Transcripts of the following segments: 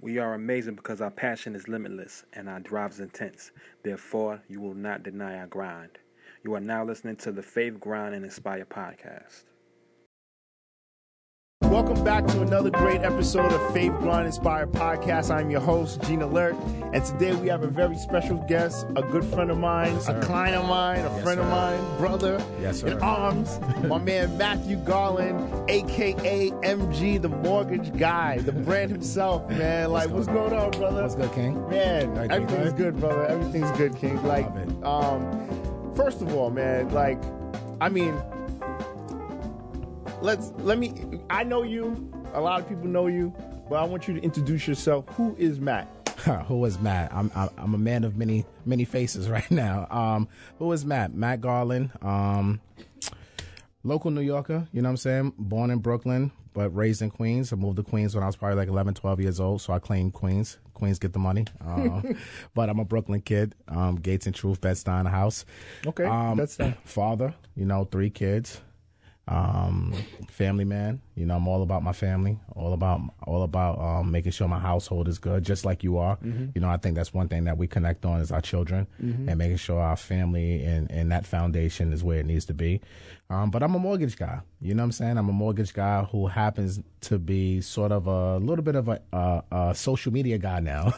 We are amazing because our passion is limitless and our drive is intense. Therefore, you will not deny our grind. You are now listening to the Faith, Grind, and Inspire podcast. Welcome back to another great episode of Faith, Grind, Inspire podcast. I'm your host, Gene Alert, and today we have a very special guest, a good friend of mine, a client of mine, a friend of mine, brother in arms, my man Matthew Garland, a.k.a. MG, the mortgage guy, the brand himself, man. Like, what's going on, brother? What's good, King? Man, everything's good, brother. Everything's good, King. Like, first of all, man, like, I mean, I know you, a lot of people know you, but I want you to introduce yourself. Who is Matt? Who is Matt? I'm a man of many faces right now. Who is Matt? Matt Garland, local New Yorker, you know what I'm saying? Born in Brooklyn, but raised in Queens. I moved to Queens when I was probably like 11, 12 years old, so I claimed Queens. Queens get the money. But I'm a Brooklyn kid. Gates and Truth, Bed-Stuy house. Okay, Bed-Stuy. Father, 3 kids. Family man, I'm all about my family, all about making sure my household is good, just like you are. Mm-hmm. I think that's one thing that we connect on is our children and making sure our family and that foundation is where it needs to be. But I'm a mortgage guy, you know what I'm saying? I'm a mortgage guy who happens to be sort of a little bit of a social media guy now.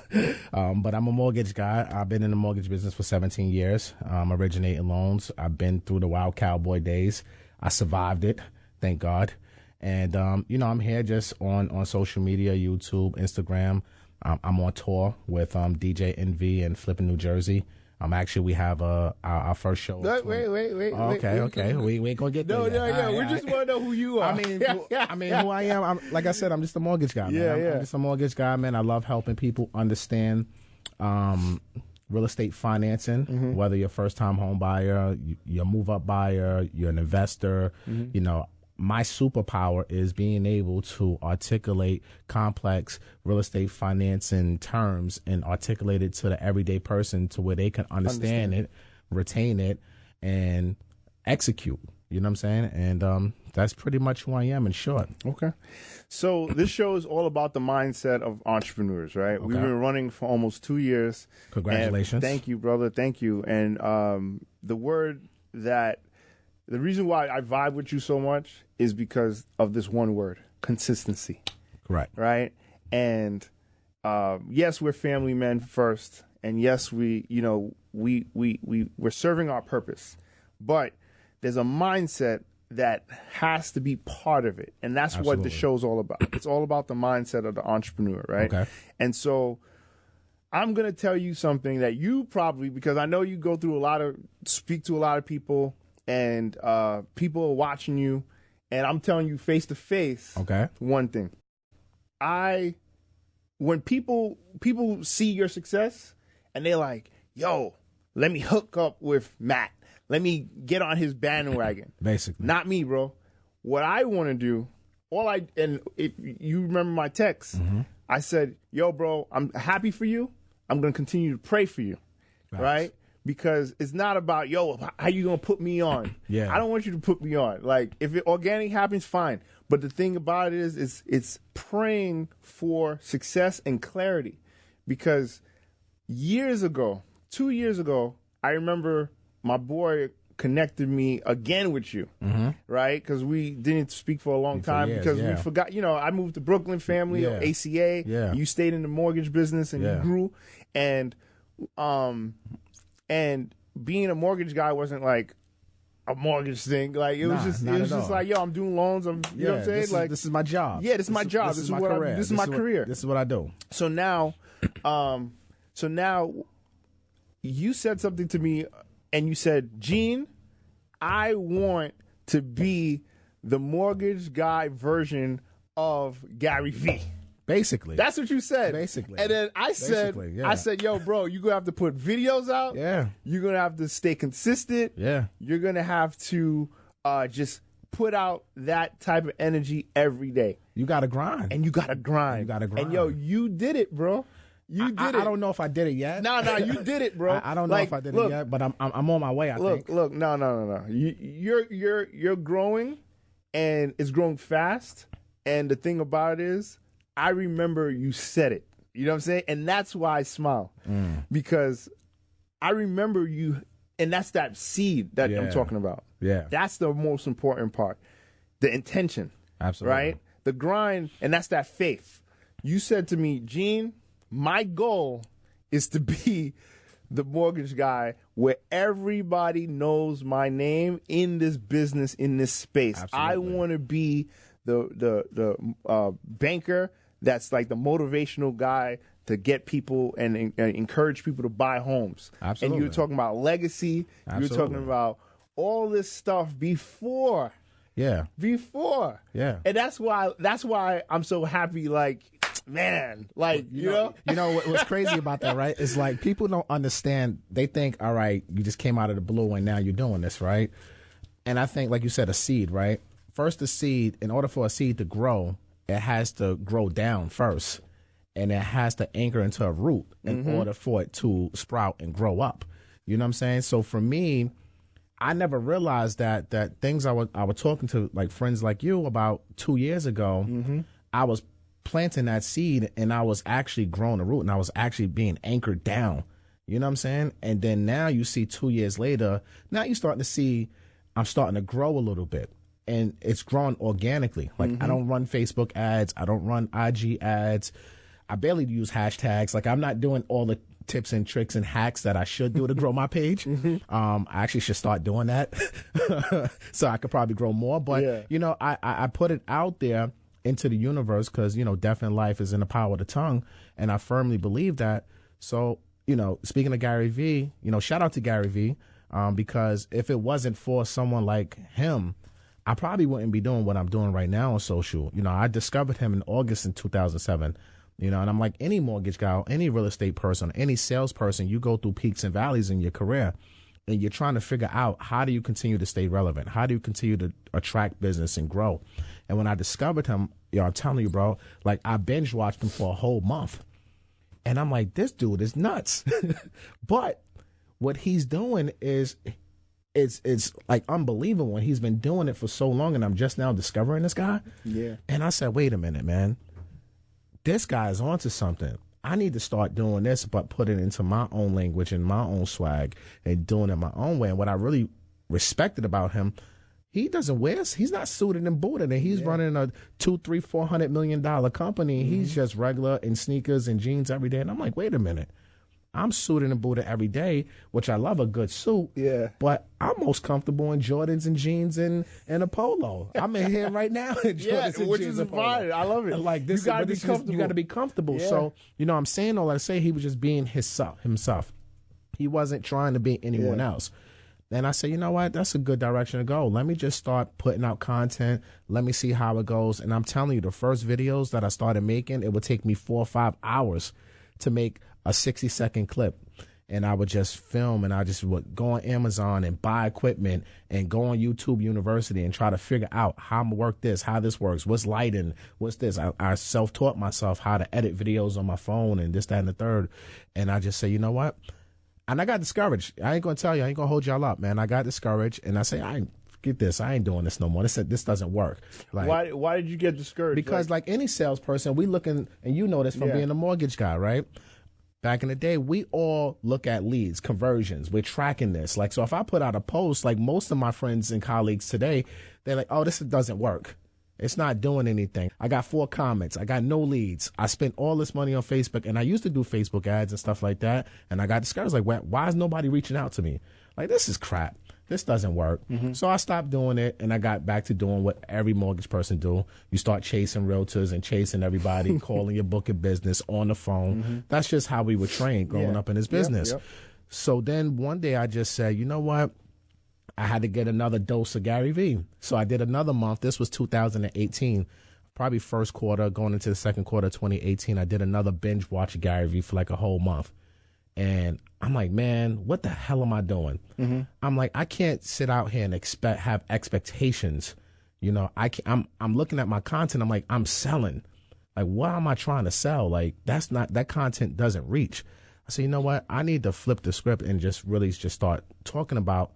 But I'm a mortgage guy. I've been in the mortgage business for 17 years, originating loans. I've been through the wild cowboy days. I survived it, thank God. And, I'm here just on social media, YouTube, Instagram. I'm on tour with DJ NV in Flippin, New Jersey. We have our first show. Wait. Okay. We ain't going to get there yet. No. We just want to know who you are. I mean, who I am. Like I said, I'm just a mortgage guy, man. I'm just a mortgage guy, man. I love helping people understand real estate financing, whether you're a first-time home buyer, you're a move-up buyer, you're an investor. My superpower is being able to articulate complex real estate financing terms and articulate it to the everyday person to where they can understand it, retain it, and execute. You know what I'm saying? And that's pretty much who I am in short. Okay. So this show is all about the mindset of entrepreneurs, right? Okay. We've been running for almost 2 years. Congratulations. Thank you, brother. Thank you. And the reason why I vibe with you so much is because of this one word, consistency. Correct. Right? And yes, we're family men first. And yes, we're serving our purpose. But there's a mindset that has to be part of it. And that's Absolutely. what the show's all about. It's all about the mindset of the entrepreneur, right? Okay. And so I'm going to tell you something that you probably, because I know you go through speak to a lot of people, and people are watching you, and I'm telling you face to face. Okay. One thing. When people see your success and they're like, yo, let me hook up with Matt. Let me get on his bandwagon. Basically. Not me, bro. What I want to do, and if you remember my text, I said, yo, bro, I'm happy for you. I'm going to continue to pray for you. Facts. Right? Because it's not about, yo, how you going to put me on? Yeah. I don't want you to put me on. Like, if it organic happens, fine. But the thing about it is it's praying for success and clarity. Because 2 years ago, I remember my boy connected me again with you, right? Because we didn't speak for a long time because we forgot. I moved to Brooklyn, family, ACA. Yeah. You stayed in the mortgage business and you grew. And being a mortgage guy wasn't like a mortgage thing. Like it was just like, yo, I'm doing loans. You know what I'm saying? This is my job. Yeah, this is my job. This is my career. This is my career. This is what I do. So now, you said something to me, and you said, Gene, I want to be the mortgage guy version of Gary Vee. Basically. That's what you said. Basically. And then I said, yo, bro, you're going to have to put videos out. Yeah. You're going to have to stay consistent. Yeah. You're going to have to just put out that type of energy every day. You got to grind. And you got to grind. And, yo, you did it, bro. You did it. I don't know if I did it yet. No, you did it, bro. I don't know if I did it yet, but I'm on my way, I think. Look, no. You're growing, and it's growing fast. And the thing about it is, I remember you said it. You know what I'm saying? And that's why I smile. Because I remember you, and that's that seed that I'm talking about. Yeah. That's the most important part. The intention. Absolutely. Right? The grind, and that's that faith. You said to me, Gene, my goal is to be the mortgage guy where everybody knows my name in this business, in this space. Absolutely. I want to be the banker that's like the motivational guy to get people and encourage people to buy homes. Absolutely. And you were talking about legacy. Absolutely. You were talking about all this stuff before. Yeah. And that's why I'm so happy. Like, man, like, you know what's crazy about that, right? Is like people don't understand. They think, all right, you just came out of the blue and now you're doing this, right? And I think, like you said, a seed, right? First, the seed, in order for a seed to grow, it has to grow down first, and it has to anchor into a root in order for it to sprout and grow up. You know what I'm saying? So for me, I never realized that things I was talking to like friends like you about 2 years ago, I was planting that seed and I was actually growing a root and I was actually being anchored down. You know what I'm saying? And then now you see 2 years later, now you're starting to see I'm starting to grow a little bit. And it's growing organically. Like I don't run Facebook ads. I don't run IG ads. I barely use hashtags. Like I'm not doing all the tips and tricks and hacks that I should do to grow my page. I actually should start doing that so I could probably grow more. But, you know, I put it out there into the universe because, you know, death and life is in the power of the tongue. And I firmly believe that. So, you know, speaking of Gary Vee, you know, shout out to Gary Vee because if it wasn't for someone like him, I probably wouldn't be doing what I'm doing right now on social. You know, I discovered him in August in 2007. You know, and I'm like any mortgage guy, any real estate person, any salesperson, you go through peaks and valleys in your career and you're trying to figure out how do you continue to stay relevant? How do you continue to attract business and grow? And when I discovered him, you know, I'm telling you, bro, like I binge watched him for a whole month. And I'm like, this dude is nuts. But what he's doing is it's like unbelievable. And he's been doing it for so long and I'm just now discovering this guy. Yeah. And I said, wait a minute, man. This guy is onto something. I need to start doing this, but put it into my own language and my own swag and doing it my own way. And what I really respected about him, he doesn't wear, he's not suited and booted, and he's running a $200-400 million company. He's just regular in sneakers and jeans every day. And I'm like, wait a minute. I'm suited and booted every day, which I love a good suit. Yeah. But I'm most comfortable in Jordans and jeans and a polo. I'm in here right now in Jordans and which jeans is and polo. fine. I love it. Like this, you gotta be this comfortable. You got to be comfortable. Yeah. So, you know, I'm saying all that to say he was just being himself. He wasn't trying to be anyone else. And I said, you know what? That's a good direction to go. Let me just start putting out content. Let me see how it goes. And I'm telling you, the first videos that I started making, it would take me 4 or 5 hours to make a 60-second clip. And I would just film and I just would go on Amazon and buy equipment and go on YouTube University and try to figure out how I'm going to work this, how this works, what's lighting, what's this. I self-taught myself how to edit videos on my phone and this, that, and the third. And I just say, you know what? And I got discouraged. I ain't going to tell you. I ain't going to hold y'all up, man. I got discouraged. And I say, get this. I ain't doing this no more. This doesn't work. Like, why did you get discouraged? Because like any salesperson, we looking, and you know this from being a mortgage guy, right? Back in the day, we all look at leads, conversions. We're tracking this. Like, so if I put out a post, like most of my friends and colleagues today, they're like, oh, this doesn't work. It's not doing anything. I got 4 comments. I got no leads. I spent all this money on Facebook, and I used to do Facebook ads and stuff like that. And I got discouraged. Like, why is nobody reaching out to me? Like, this is crap. This doesn't work. So I stopped doing it, and I got back to doing what every mortgage person do. You start chasing realtors and chasing everybody, calling your book of business on the phone. That's just how we were trained growing up in this business. So then one day I just said, you know what? I had to get another dose of Gary Vee. So I did another month. This was 2018, probably first quarter, going into the second quarter of 2018. I did another binge watch of Gary Vee for like a whole month. And I'm like, man, what the hell am I doing? I'm like, I can't sit out here and have expectations. You know, I'm looking at my content. I'm like, I'm selling. Like, what am I trying to sell? Like, that content doesn't reach. I said, you know what? I need to flip the script and just really just start talking about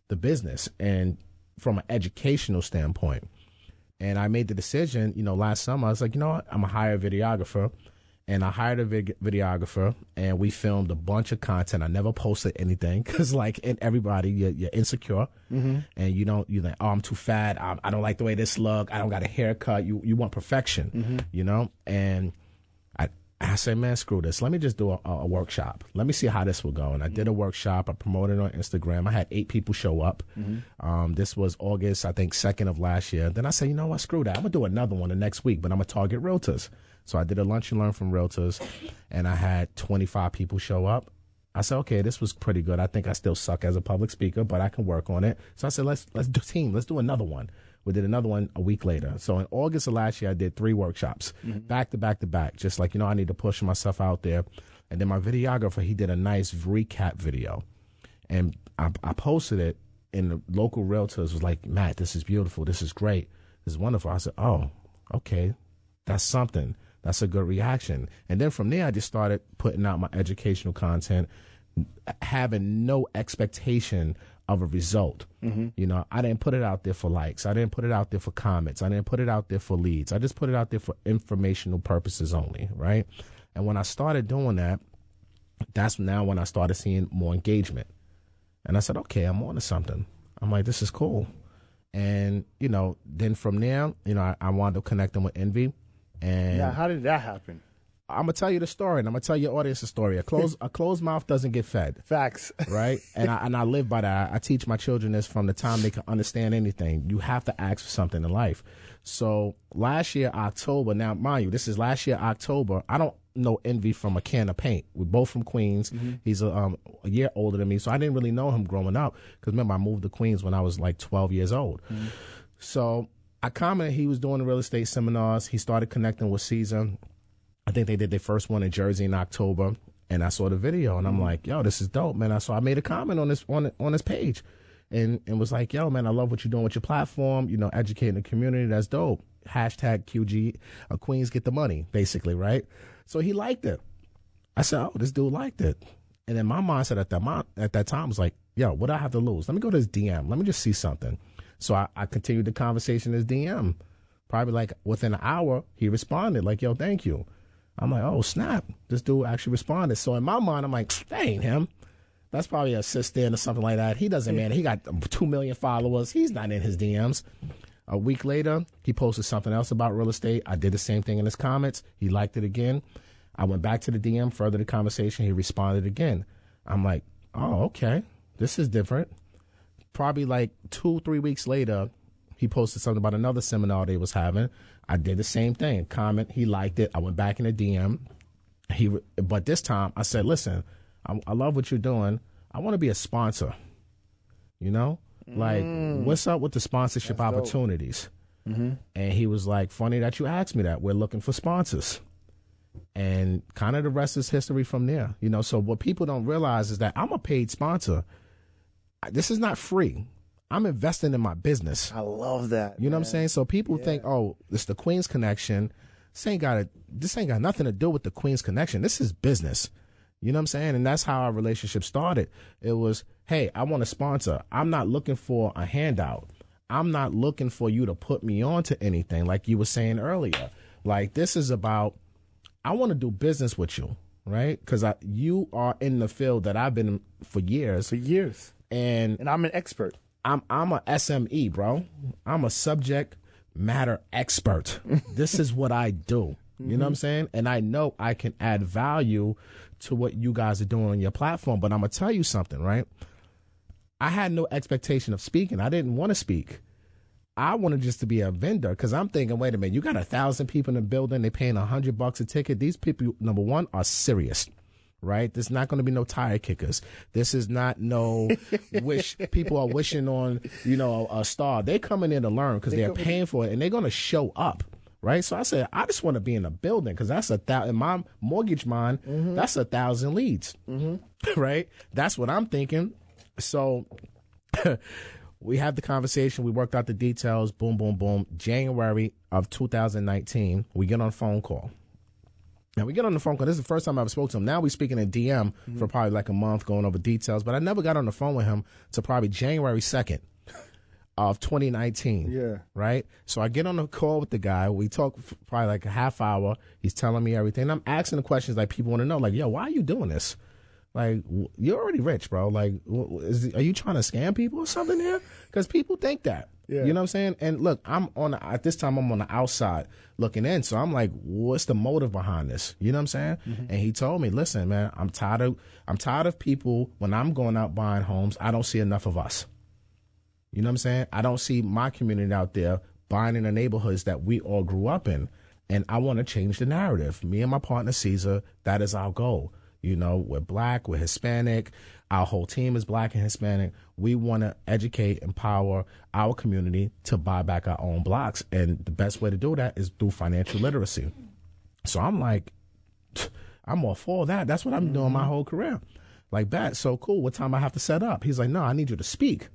the business and from an educational standpoint. And I made the decision, you know, last summer, I was like, you know what? I'm a hire videographer. And I hired a videographer, and we filmed a bunch of content. I never posted anything because, like, in everybody, you're insecure, and you're like, oh, I'm too fat. I don't like the way this look. I don't got a haircut. You want perfection, you know? And I said, man, screw this. Let me just do a workshop. Let me see how this will go. And I did a workshop. I promoted it on Instagram. I had 8 people show up. This was August, I think, 2nd of last year. Then I said, you know what, screw that. I'm going to do another one the next week, but I'm going to target realtors. So I did a lunch and learn from realtors, and I had 25 people show up. I said, okay, this was pretty good. I think I still suck as a public speaker, but I can work on it. So I said, let's do team. Let's do another one. We did another one a week later. So in August of last year, I did 3 workshops, back to back to back, just like, I need to push myself out there. And then my videographer, he did a nice recap video. And I posted it, and the local realtors was like, Matt, this is beautiful. This is great. This is wonderful. I said, oh, okay, that's something. That's a good reaction. And then from there, I just started putting out my educational content, having no expectation of a result. I didn't put it out there for likes. I didn't put it out there for comments. I didn't put it out there for leads. I just put it out there for informational purposes only, right? And when I started doing that, that's now when I started seeing more engagement. And I said, okay, I'm on to something. I'm like, this is cool. And, then from there, I wound up connecting with Envy. And yeah, how did that happen? I'm gonna tell you the story, and I'm gonna tell your audience the story. A closed mouth doesn't get fed. Facts, right? And I live by that. I teach my children this from the time they can understand anything. You have to ask for something in life. So last year October, now mind you, this is last year October. I don't know Envy from a can of paint. We're both from Queens. He's a year older than me, so I didn't really know him growing up. Because remember, I moved to Queens when I was like 12 years old. So I commented he was doing the real estate seminars. He started connecting with Caesar. I think they did their first one in Jersey in October, and I saw the video, and I'm like, yo, this is dope, man. So I made a comment on this page, and was like, yo, man, I love what you're doing with your platform, educating the community. That's dope. Hashtag QG, Queens get the money, basically, right? So he liked it. I said, oh, this dude liked it. And then my mindset at that time was like, yo, what do I have to lose? Let me go to his DM. Let me just see something. So I continued the conversation in his DM. Probably like within an hour, he responded like, yo, thank you. I'm like, oh, snap. This dude actually responded. So in my mind, I'm like, that ain't him. That's probably a assistant or something like that. He doesn't, man. He got 2 million followers. He's not in his DMs. A week later, he posted something else about real estate. I did the same thing in his comments. He liked it again. I went back to the DM, further the conversation. He responded again. I'm like, oh, okay. This is different. Probably like 2-3 weeks later, he posted something about another seminar they was having. I did the same thing. Comment, he liked it. I went back in the DM. But this time, I said, listen, I love what you're doing. I want to be a sponsor. Like, what's up with the sponsorship opportunities? And he was like, funny that you asked me that. We're looking for sponsors. And kind of the rest is history from there. So what people don't realize is that I'm a paid sponsor. This is not free. I'm investing in my business. I love that. You know what I'm saying? So people think, oh, it's the Queens Connection. This ain't got nothing to do with the Queens Connection. This is business. You know what I'm saying? And that's how our relationship started. It was, hey, I want a sponsor. I'm not looking for a handout. I'm not looking for you to put me on to anything like you were saying earlier. Like, this is about, I want to do business with you, right? Because you are in the field that I've been in for years. And I'm an expert. I'm a SME, bro. I'm a subject matter expert. This is what I do. You know what I'm saying? And I know I can add value to what you guys are doing on your platform. But I'm going to tell you something, right? I had no expectation of speaking. I didn't want to speak. I wanted just to be a vendor because I'm thinking, wait a minute, you got 1,000 people in the building. They're paying $100 a ticket. These people, number one, are serious. Right? There's not going to be no tire kickers. This is not no wish. People are wishing on, a star. They're coming in to learn because they're paying for it and they're going to show up. Right? So I said, I just want to be in a building because that's in my mortgage mind, that's 1,000 leads. Right? That's what I'm thinking. So we had the conversation. We worked out the details. Boom, boom, boom. January of 2019, we get on a phone call. Now, we get on the phone call. This is the first time I ever spoke to him. Now we're speaking in DM for probably like a month, going over details. But I never got on the phone with him till probably January 2nd of 2019. Yeah. Right? So I get on a call with the guy. We talk probably like a half hour. He's telling me everything. I'm asking the questions like people want to know. Like, yo, why are you doing this? Like, you're already rich, bro. Like, are you trying to scam people or something here? Because people think that. Yeah. You know what I'm saying? And look, at this time, I'm on the outside looking in. So I'm like, what's the motive behind this? You know what I'm saying? Mm-hmm. And he told me, listen, man, I'm tired of people, when I'm going out buying homes, I don't see enough of us. You know what I'm saying? I don't see my community out there buying in the neighborhoods that we all grew up in. And I want to change the narrative. Me and my partner, Caesar, that is our goal. You know, we're black, we're Hispanic. Our whole team is black and Hispanic. We want to educate, empower our community to buy back our own blocks. And the best way to do that is through financial literacy. So I'm like, I'm all for that. That's what I'm doing my whole career. Like that. So cool. What time I have to set up? He's like, no, I need you to speak.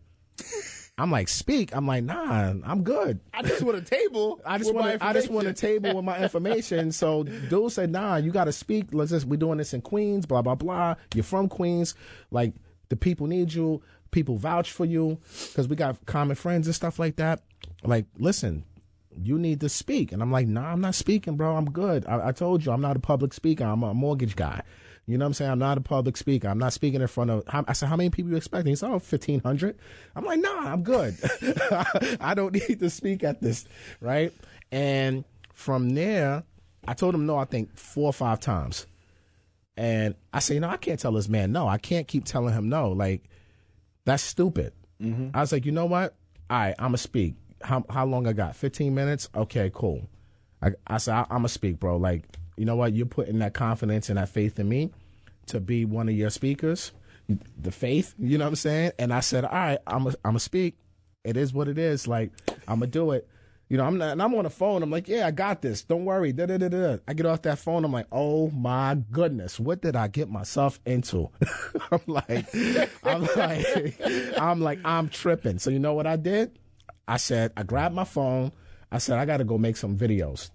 I'm like, speak? I'm like, nah, I'm good. I just want a table. I just want a table with my information. So dude said, nah, you got to speak. We're doing this in Queens, blah, blah, blah. You're from Queens. Like, the people need you. People vouch for you because we got common friends and stuff like that. Like, listen, you need to speak. And I'm like, nah, I'm not speaking, bro. I'm good. I told you, I'm not a public speaker. I'm a mortgage guy. You know what I'm saying? I'm not a public speaker. I'm not speaking in front of, I said, how many people you expecting? He said, 1,500. I'm like, nah, I'm good. I don't need to speak at this, right? And from there, I told him no, I think 4 or 5 times. And I say, I can't tell this man no. I can't keep telling him no. Like, that's stupid. Mm-hmm. I was like, you know what? All right, I'm going to speak. How long I got? 15 minutes? Okay, cool. I said, I'm going to speak, bro. Like, you know what? You're putting that confidence and that faith in me to be one of your speakers, the faith, you know what I'm saying? And I said, all right, I'm going to speak. It is what it is. Like, I'm going to do it. You know, I'm on the phone. I'm like, yeah, I got this. Don't worry. Da-da-da-da. I get off that phone. I'm like, oh my goodness, what did I get myself into? I'm tripping. So you know what I did? I said, I grabbed my phone. I said, I got to go make some videos.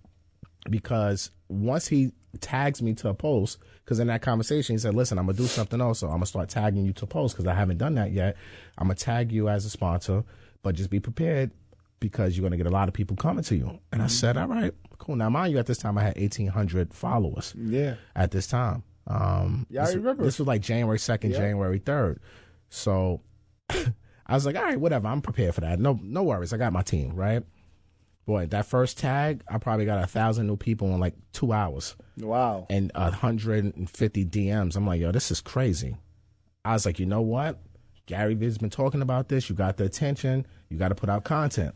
Because once he tags me to a post, because in that conversation, he said, listen, I'm going to do something else. So I'm going to start tagging you to posts because I haven't done that yet. I'm going to tag you as a sponsor, but just be prepared because you're going to get a lot of people coming to you. And I said, all right, cool. Now, mind you, at this time, I had 1,800 followers. Yeah. At this time. Yeah, I remember. This was like January 2nd, January 3rd. So I was like, all right, whatever. I'm prepared for that. No worries. I got my team, right? Boy, that first tag, I probably got 1,000 new people in like 2 hours. Wow. And 150 DMs. I'm like, yo, this is crazy. I was like, you know what? Gary Vee's been talking about this. You got the attention. You got to put out content.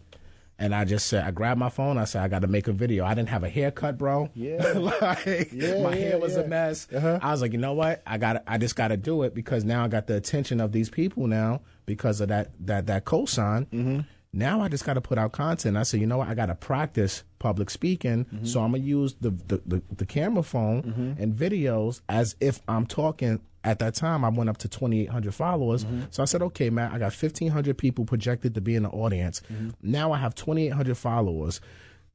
And I just said, I grabbed my phone. I said, I got to make a video. I didn't have a haircut, bro. Yeah. My hair was a mess. Uh-huh. I was like, you know what? I just got to do it because now I got the attention of these people now because of that cosign. Mm-hmm. Now I just got to put out content. I said, you know what? I got to practice public speaking. Mm-hmm. So I'm going to use the camera phone and videos as if I'm talking. At that time, I went up to 2,800 followers. Mm-hmm. So I said, okay, man, I got 1,500 people projected to be in the audience. Mm-hmm. Now I have 2,800 followers.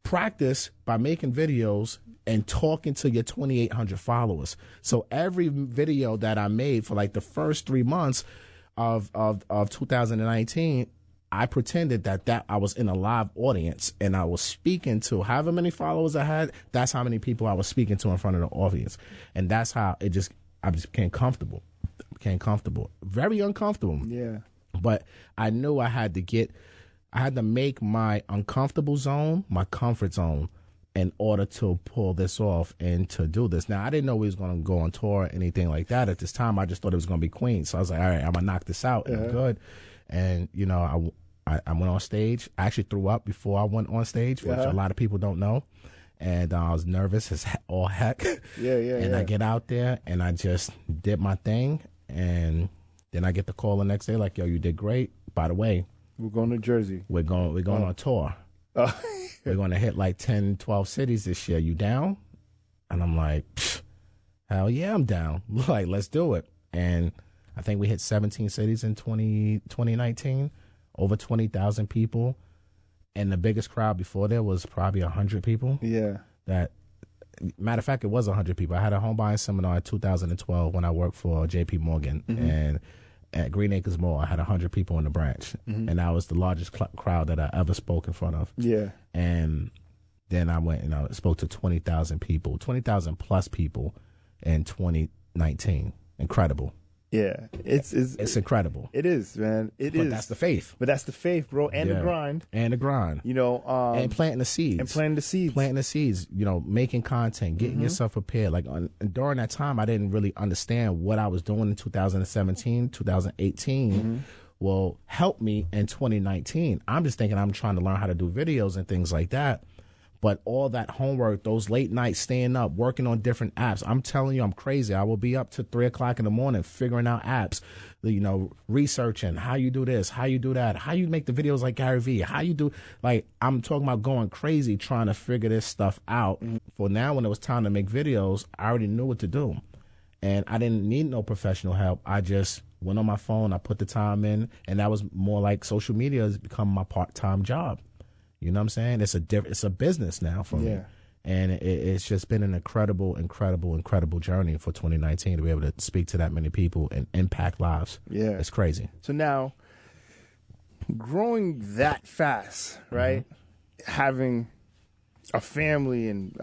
Practice by making videos and talking to your 2,800 followers. So every video that I made for like the first 3 months of 2019, I pretended that I was in a live audience and I was speaking to however many followers I had. That's how many people I was speaking to in front of the audience. And that's how I just became comfortable. Very uncomfortable. Yeah. But I knew I had to make my uncomfortable zone my comfort zone in order to pull this off and to do this. Now, I didn't know we was going to go on tour or anything like that at this time. I just thought it was going to be Queens. So I was like, all right, I'm going to knock this out. And I'm good. And, you know, I went on stage. I actually threw up before I went on stage, which a lot of people don't know. And I was nervous as all heck. And I get out there and I just did my thing. And then I get the call the next day like, yo, you did great. By the way, we're going to Jersey. We're going on tour. We're going to hit like 10, 12 cities this year. You down? And I'm like, hell yeah, I'm down. Like, let's do it. And I think we hit 17 cities in 2019, over 20,000 people. And the biggest crowd before there was probably 100 people. Yeah. Matter of fact, it was 100 people. I had a home buying seminar in 2012 when I worked for J.P. Morgan. Mm-hmm. And at Green Acres Mall. I had 100 people in the branch, and that was the largest crowd that I ever spoke in front of. Yeah. And then I went and I spoke to 20,000 people, 20,000 plus people in 2019. Incredible. Yeah, it's incredible. It is, man. But that's the faith. But that's the faith, bro, and the grind. And the grind. You know, and planting the seeds. Planting the seeds. You know, making content, getting yourself prepared. Like during that time, I didn't really understand what I was doing in 2017, 2018. Will help me in 2019. I'm just thinking I'm trying to learn how to do videos and things like that. But all that homework, those late nights staying up, working on different apps, I'm telling you, I'm crazy. I will be up to 3 o'clock in the morning figuring out apps, you know, researching how you do this, how you do that, how you make the videos like Gary Vee, how you do, like, I'm talking about going crazy trying to figure this stuff out. For now, when it was time to make videos, I already knew what to do. And I didn't need no professional help. I just went on my phone, I put the time in, and that was more like social media has become my part-time job. You know what I'm saying? It's a business now for me. And it's just been an incredible journey for 2019 to be able to speak to that many people and impact lives. Yeah. It's crazy. So now, growing that fast, right? Having a family and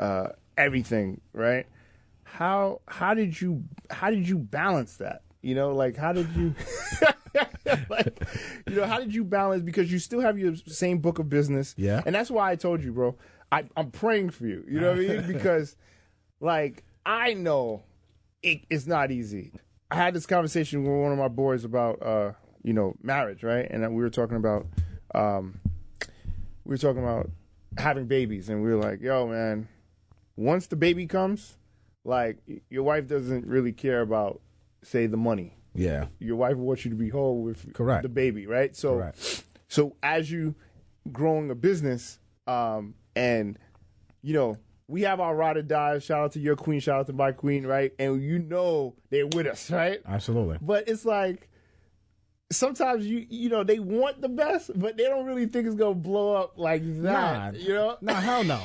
everything, right? How did you balance that? You know, like, how did you, like, you know, how did you balance? Because you still have your same book of business. Yeah. And that's why I told you, bro, I'm praying for you. You know what I mean? Because, like, I know it's not easy. I had this conversation with one of my boys about, you know, marriage, right? And we were talking about having babies. And we were like, yo, man, once the baby comes, like, your wife doesn't really care about, say, the money. Yeah. Your wife wants you to be home with the baby, right? So, so as you growing a business, and, you know, we have our ride or die. Shout out to your queen, shout out to my queen, right? And you know they're with us, right? Absolutely. But it's like, sometimes you know, they want the best, but they don't really think it's gonna blow up like that. Nah, you know? Nah, hell no.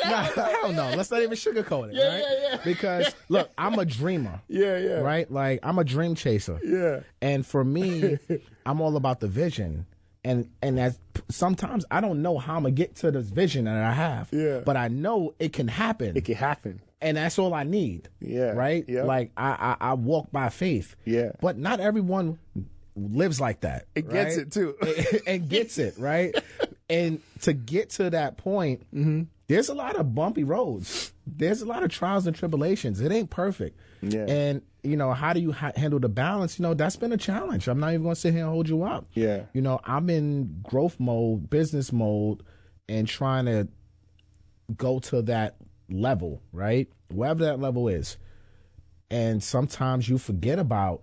Nah, hell no. Let's not even sugarcoat it, right? Yeah. Because look, I'm a dreamer. Yeah. Right? Like, I'm a dream chaser. Yeah. And for me, I'm all about the vision. And that sometimes I don't know how I'm gonna get to this vision that I have. Yeah. But I know it can happen. It can happen. And that's all I need. Yeah. Right? Yeah. Like, I walk by faith. Yeah. But not everyone lives like that. It gets it too. And gets it, right? And to get to that point, there's a lot of bumpy roads. There's a lot of trials and tribulations. It ain't perfect. Yeah. And, you know, how do you handle the balance? You know, that's been a challenge. I'm not even going to sit here and hold you up. Yeah. You know, I'm in growth mode, business mode, and trying to go to that level, right? Wherever that level is. And sometimes you forget about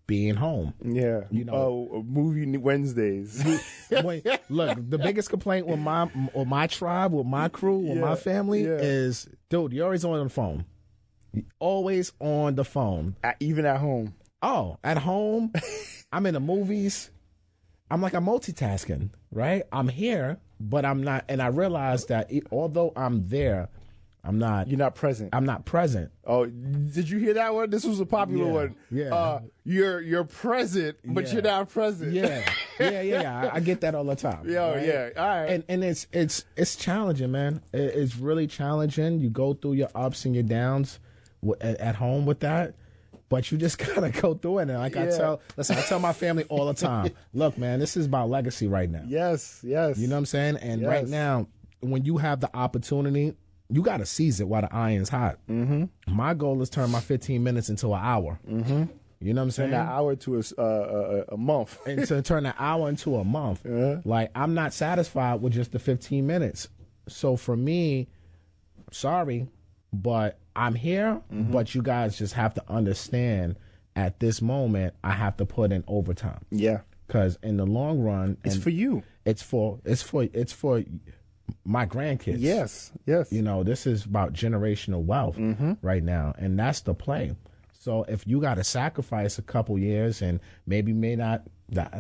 being home. Yeah. You know, movie Wednesdays. Look, the biggest complaint with my tribe, with my crew, with my family is, dude, you're always on the phone. Always on the phone. Even at home. Oh, at home, I'm in the movies. I'm multitasking, right? I'm here, but I'm not. And I realize that although I'm there, I'm not. You're not present. I'm not present. Oh, did you hear that one? This was a popular one. Yeah. You're present, but you're not present. Yeah. I get that all the time. Yeah, right? Yeah. All right. And it's challenging, man. It's really challenging. You go through your ups and your downs at home with that, but you just gotta go through it. And like I tell my family all the time, look, man, this is about legacy right now. Yes. You know what I'm saying? And right now, when you have the opportunity, you got to seize it while the iron's hot. My goal is turn my 15 minutes into an hour. You know what I'm saying? Turn that hour to a month. And to turn an hour into a month. Like, I'm not satisfied with just the 15 minutes. So for me, sorry, but I'm here. But you guys just have to understand, at this moment, I have to put in overtime. Yeah. Because in the long run, it's for you. It's for my grandkids. Yes. You know, this is about generational wealth right now, and that's the play. So if you got to sacrifice a couple years, and maybe the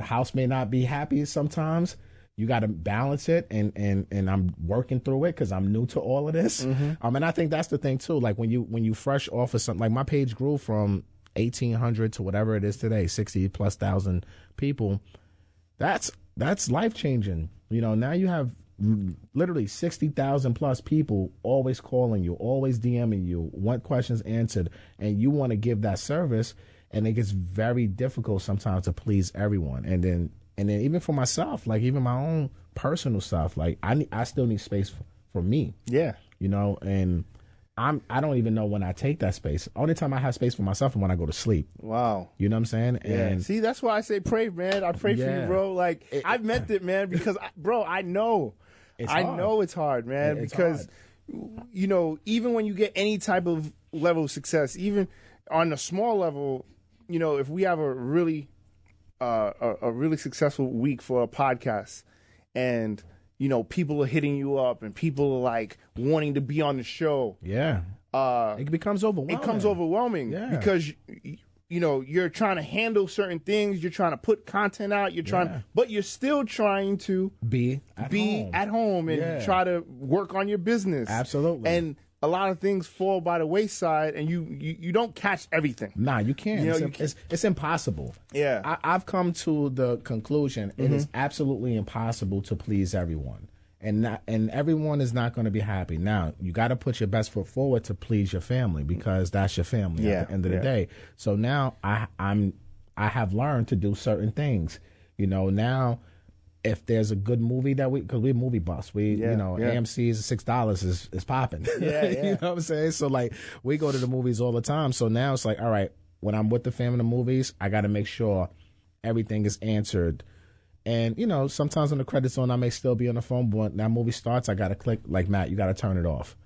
house may not be happy sometimes, you got to balance it, and I'm working through it because I'm new to all of this. And I think that's the thing too. Like, when you fresh off of something, like, my page grew from 1,800 to whatever it is today, 60 plus thousand people, that's life changing. You know, now you have literally 60,000 plus people always calling you, always DMing you, want questions answered, and you want to give that service, and it gets very difficult sometimes to please everyone. And then even for myself, like even my own personal stuff, like I still need space for me. Yeah. You know, and I don't even know when I take that space. Only time I have space for myself is when I go to sleep. Wow. You know what I'm saying? Yeah. And see, that's why I say pray, man. I pray for you, bro. Like I meant it, man, because bro, I know it's hard, man, because you know, even when you get any type of level of success, even on a small level, you know, if we have a really successful week for a podcast, and you know, people are hitting you up and people are like wanting to be on the show. Yeah. It becomes overwhelming. It becomes overwhelming because you know, you're trying to handle certain things, you're trying to put content out, but you're still trying to be at home and try to work on your business. Absolutely. And a lot of things fall by the wayside, and you don't catch everything. Nah, you can't. You know, it's impossible. Yeah. I've come to the conclusion it is absolutely impossible to please everyone. And everyone is not going to be happy. Now, you got to put your best foot forward to please your family, because that's your family at the end of the day. So now I have learned to do certain things. You know, now if there's a good movie that because we're movie buffs, AMC's $6 is popping. Yeah. You know what I'm saying? So like we go to the movies all the time. So now it's like, all right, when I'm with the family in the movies, I got to make sure everything is answered. And, you know, sometimes when the credits on, I may still be on the phone, but when that movie starts, I got to click, like, Matt, you got to turn it off,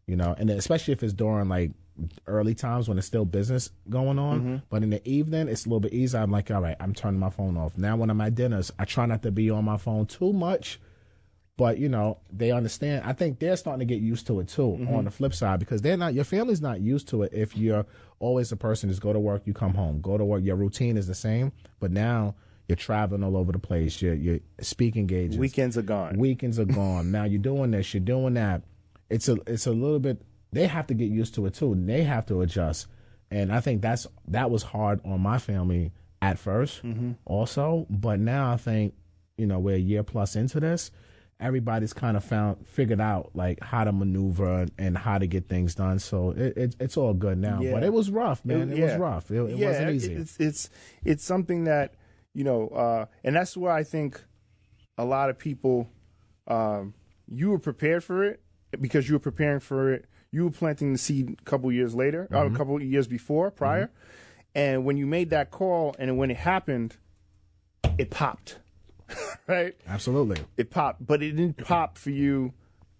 you know, and especially if it's during, like, early times when there's still business going on. But in the evening, it's a little bit easier. I'm like, all right, I'm turning my phone off. Now when I'm at dinners, I try not to be on my phone too much, but, you know, they understand. I think they're starting to get used to it, too, on the flip side, because your family's not used to it if you're always a person just go to work, you come home, go to work. Your routine is the same, but now you're traveling all over the place. You're speaking engagements. Weekends are gone. Now you're doing this. You're doing that. It's a little bit. They have to get used to it too. And they have to adjust. And I think that was hard on my family at first, also. But now I think, you know, we're a year plus into this. Everybody's kind of figured out like how to maneuver and how to get things done. So it's all good now. Yeah. But it was rough, man. It was rough. It wasn't easy. It's something that, you know, and that's why I think a lot of people, you were prepared for it because you were preparing for it. You were planting the seed a couple years later, a couple of years prior. And when you made that call and when it happened, it popped, right? Absolutely. It popped, but it didn't pop for you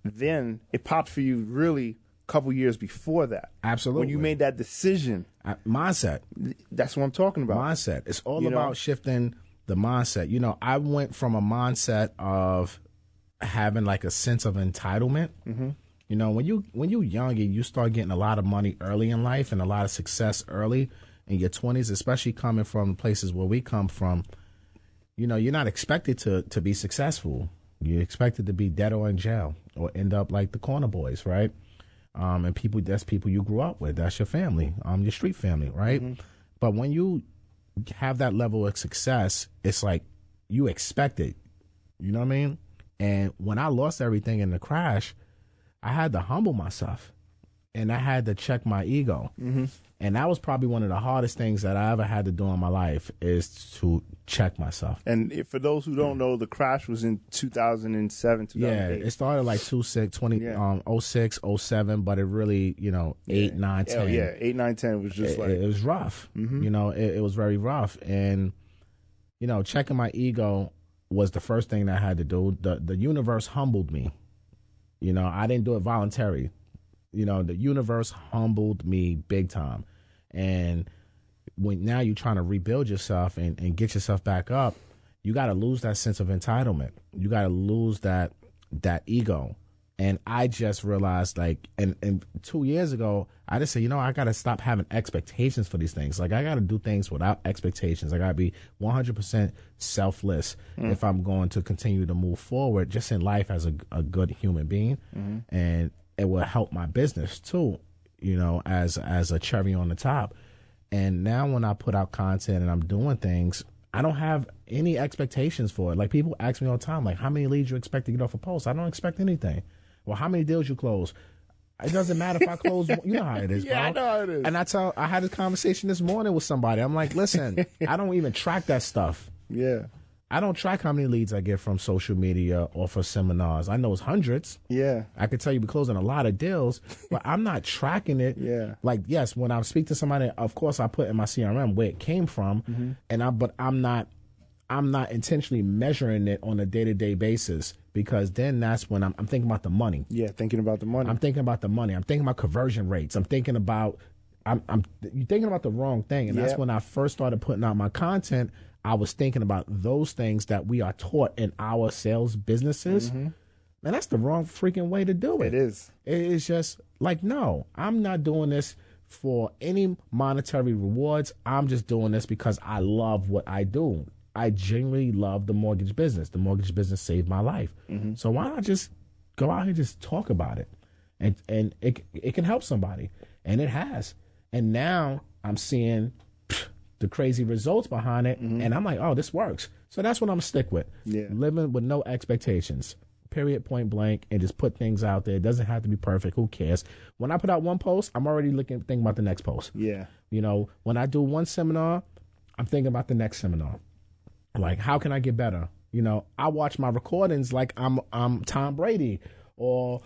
then. It popped for you really a couple years before that. Absolutely. When you made that decision. Mindset. That's what I'm talking about. Mindset. It's all about shifting the mindset. You know, I went from a mindset of having like a sense of entitlement. You know, when you young and you start getting a lot of money early in life and a lot of success early in your 20s, especially coming from places where we come from, you know, you're not expected to be successful. You're expected to be dead or in jail or end up like the corner boys, right? And that's people you grew up with. That's your family, your street family, right? But when you have that level of success, it's like you expect it. You know what I mean? And when I lost everything in the crash, I had to humble myself and I had to check my ego. And that was probably one of the hardest things that I ever had to do in my life is to check myself. And for those who don't know, the crash was in 2007, 2008. Yeah, it started like 06, 07, but it really, you know, 8, 9, 10. 8, 9, 10 was just it was rough. You know, it was very rough. And, you know, checking my ego was the first thing that I had to do. The universe humbled me. You know, I didn't do it voluntarily. You know, the universe humbled me big time. And when now you're trying to rebuild yourself and get yourself back up, you got to lose that sense of entitlement. You got to lose that ego. And I just realized, like, and 2 years ago, I just said, you know, I got to stop having expectations for these things. Like, I got to do things without expectations. I got to be 100% selfless if I'm going to continue to move forward just in life as a good human being. And it will help my business, too, you know, as a cherry on the top. And now when I put out content and I'm doing things, I don't have any expectations for it. Like, people ask me all the time, like, how many leads you expect to get off a post? I don't expect anything. Well, how many deals you close? It doesn't matter if I close one. You know how it is, bro. Yeah, I know how it is. And I had a conversation this morning with somebody. I'm like, listen, I don't even track that stuff. Yeah. I don't track how many leads I get from social media or for seminars. I know it's hundreds. Yeah. I could tell you we're closing a lot of deals, but I'm not tracking it. Yeah. Like, yes, when I speak to somebody, of course I put in my CRM where it came from, but I'm not intentionally measuring it on a day-to-day basis, because then that's when I'm thinking about the money. Yeah, thinking about the money. I'm thinking about the money. I'm thinking about conversion rates. I'm thinking about you're thinking about the wrong thing. And that's when I first started putting out my content. I was thinking about those things that we are taught in our sales businesses. And that's the wrong freaking way to do it. It is. It is just like, no, I'm not doing this for any monetary rewards. I'm just doing this because I love what I do. I genuinely love the mortgage business. The mortgage business saved my life. So why not just go out here and just talk about it? And it can help somebody. And it has. And now I'm seeing the crazy results behind it. And I'm like, oh, this works. So that's what I'm going to stick with. Yeah. Living with no expectations. Period, point blank, and just put things out there. It doesn't have to be perfect. Who cares? When I put out one post, I'm already thinking about the next post. Yeah. You know, when I do one seminar, I'm thinking about the next seminar. Like, how can I get better? You know, I watch my recordings like I'm Tom Brady or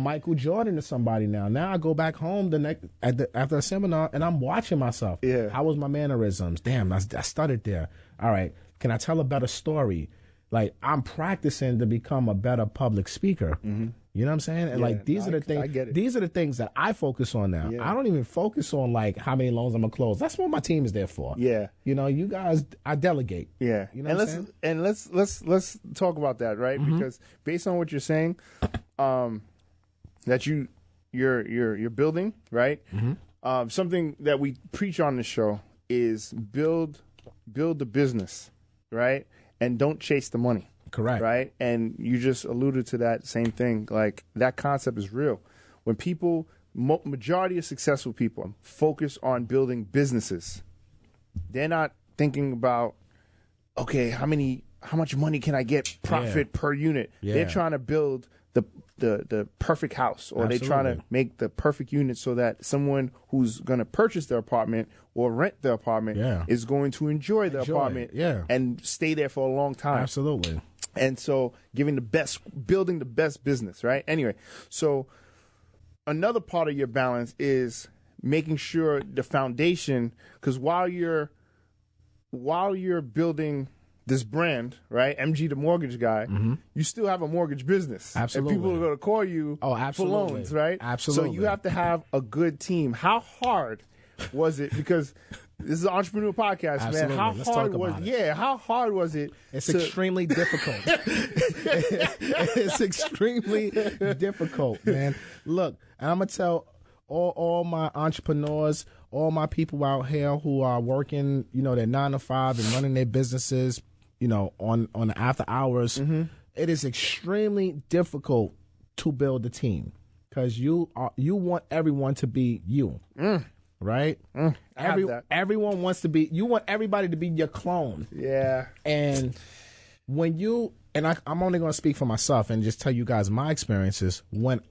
Michael Jordan or somebody now. Now I go back home after a seminar and I'm watching myself. Yeah. How was my mannerisms? Damn, I stuttered there. All right, can I tell a better story? Like, I'm practicing to become a better public speaker. You know what I'm saying? And like, these are the things. I get it. These are the things that I focus on now. Yeah. I don't even focus on like how many loans I'm gonna close. That's what my team is there for. Yeah. You know, you guys, I delegate. Yeah. You know and what I'm saying? let's talk about that, right? Because based on what you're saying, that you're building, right? Something that we preach on the show is build the business, right? And don't chase the money. Correct. Right? And you just alluded to that same thing. Like, that concept is real. When people, majority of successful people focus on building businesses, they're not thinking about, okay, how much money can I get profit per unit? Yeah. They're trying to build the perfect house, or they're trying to make the perfect unit so that someone who's going to purchase their apartment or rent the apartment is going to enjoy the apartment and stay there for a long time. Absolutely. And so building the best business, right? Anyway, so another part of your balance is making sure the foundation, because while you're building this brand, right, MG the mortgage guy, you still have a mortgage business. Absolutely. And people are going to call you for loans, right? Absolutely. So you have to have a good team. How hard was it? Because this is an entrepreneur podcast, Absolutely. man. How Let's hard talk was about it. Yeah, how hard was it? It's extremely difficult. It's extremely difficult, man. Look, and I'm going to tell all my entrepreneurs, all my people out here who are working, you know, their 9 to 5 and running their businesses, you know, on the after hours. It is extremely difficult to build a team, because you want everyone to be you. Right? Everyone wants to be, you want everybody to be your clone. Yeah. And when I'm only going to speak for myself and just tell you guys my experiences. When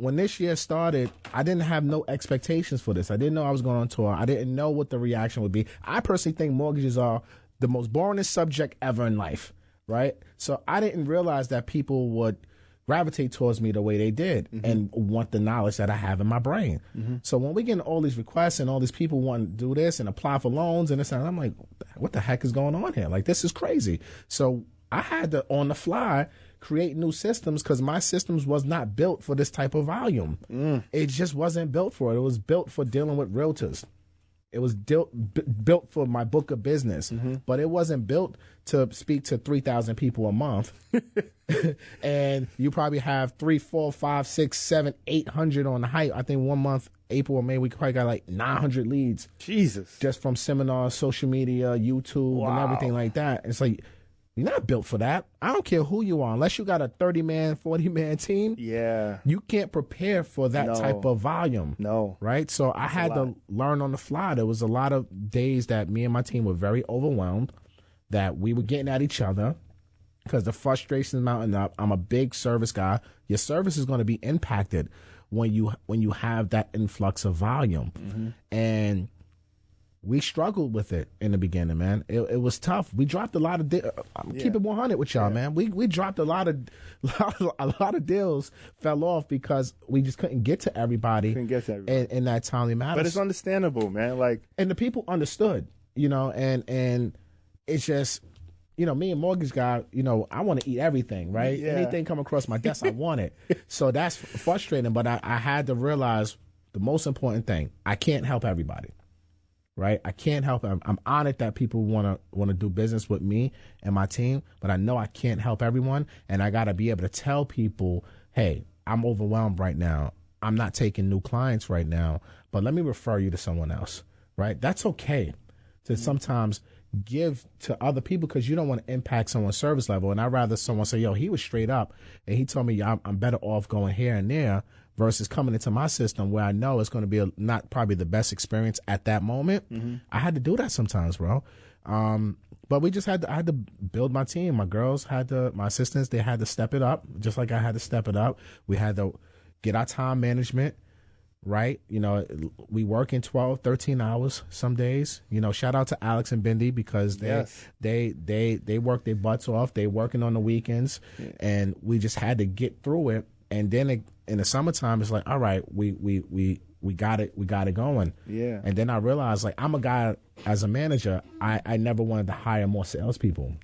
this year started, I didn't have no expectations for this. I didn't know I was going on tour. I didn't know what the reaction would be. I personally think mortgages are the most boringest subject ever in life, right? So I didn't realize that people would gravitate towards me the way they did and want the knowledge that I have in my brain. So when we get all these requests and all these people want to do this and apply for loans and this, and I'm like, what the heck is going on here? Like, this is crazy. So I had to, on the fly, create new systems, because my systems was not built for this type of volume. It just wasn't built for it. It was built for dealing with realtors. It was built for my book of business, but it wasn't built to speak to 3,000 people a month. And you probably have 3, 4, 5, 6, 7, 800 on the height. I think one month, April or May, we probably got like 900 leads. Jesus. Just from seminars, social media, YouTube, and everything like that. It's like, You're not built for that. I don't care who you are. Unless you got a 30-man, 40-man team, Yeah. you can't prepare for that type of volume. No. Right? So I had to learn on the fly. There was a lot of days that me and my team were very overwhelmed, that we were getting at each other because the frustration is mounting up. I'm a big service guy. Your service is going to be impacted when you have that influx of volume. Mm-hmm. And we struggled with it in the beginning, man. It was tough. We dropped a lot of keep it 100 with y'all, man. We dropped a lot of deals fell off because we just couldn't get to everybody. In that timely manner. But it's understandable, man. Like, and the people understood, and it's just, me and mortgage guy, I want to eat everything, right? Yeah. Anything come across my desk, I want it. So that's frustrating. But I had to realize the most important thing: I can't help everybody. Right, I can't help it. I'm honored that people want to do business with me and my team, but I know I can't help everyone, and I got to be able to tell people, hey, I'm overwhelmed right now. I'm not taking new clients right now, but let me refer you to someone else. Right, that's okay to sometimes give to other people because you don't want to impact someone's service level. And I'd rather someone say, yo, he was straight up and he told me I'm better off going here and there versus coming into my system where I know it's going to be not probably the best experience at that moment. Mm-hmm. I had to do that sometimes, bro. But we just I had to build my team. My girls my assistants, they had to step it up just like I had to step it up. We had to get our time management right. We work in 12, 13 hours some days. Shout out to Alex and Bindi because they work their butts off. They working on the weekends and we just had to get through it. And then in the summertime, it's like, all right, we got it going. Yeah. And then I realized, like, I'm a guy as a manager, I never wanted to hire more salespeople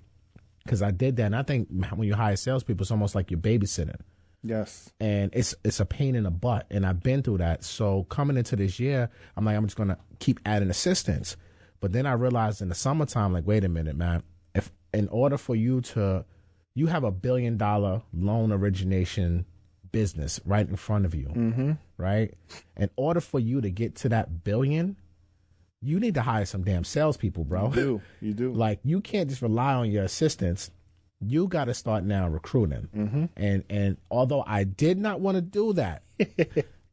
because I did that. And I think when you hire salespeople, it's almost like you're babysitting. Yes. And it's a pain in the butt. And I've been through that. So coming into this year, I'm like, I'm just going to keep adding assistants. But then I realized in the summertime, like, wait a minute, man, if in order for you have $1 billion loan origination business right in front of you, mm-hmm. right? In order for you to get to that $1 billion, you need to hire some damn salespeople, bro. You do. Like, you can't just rely on your assistants. You got to start now recruiting. Mm-hmm. And although I did not want to do that,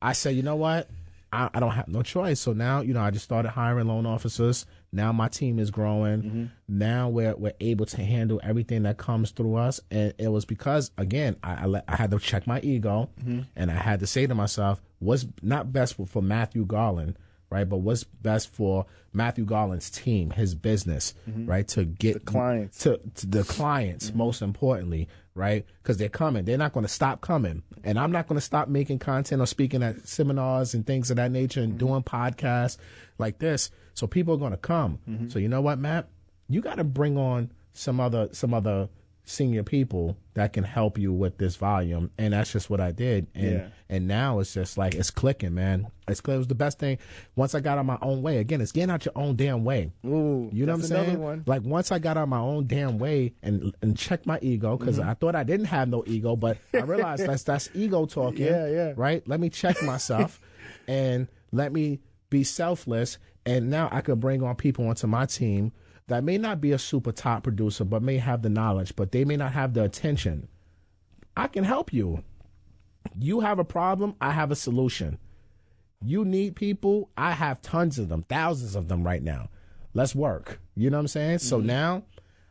I said, you know what? I don't have no choice. So now, I just started hiring loan officers. Now my team is growing. Mm-hmm. Now we're able to handle everything that comes through us. And it was because, again, I had to check my ego, mm-hmm. and I had to say to myself, what's not best for Matthew Garland, right? But what's best for Matthew Garland's team, his business, mm-hmm. right? To get the clients. To the clients, mm-hmm. most importantly, right? Because they're coming. They're not going to stop coming. And I'm not going to stop making content or speaking at seminars and things of that nature and mm-hmm. doing podcasts like this. So people are going to come. Mm-hmm. So you know what, Matt? You got to bring on some other senior people that can help you with this volume. And that's just what I did. And now it's just like, it's clicking, man. It was the best thing. Once I got on my own way, again, it's getting out your own damn way. Ooh, you know what I'm saying? One. Like, once I got on my own damn way and checked my ego, because mm-hmm. I thought I didn't have no ego, but I realized that's ego talking. Yeah. Right? Let me check myself and let me be selfless. And now I could bring on people onto my team that may not be a super top producer, but may have the knowledge, but they may not have the attention. I can help you. You have a problem, I have a solution. You need people, I have tons of them, thousands of them right now. Let's work. You know what I'm saying? Mm-hmm. So now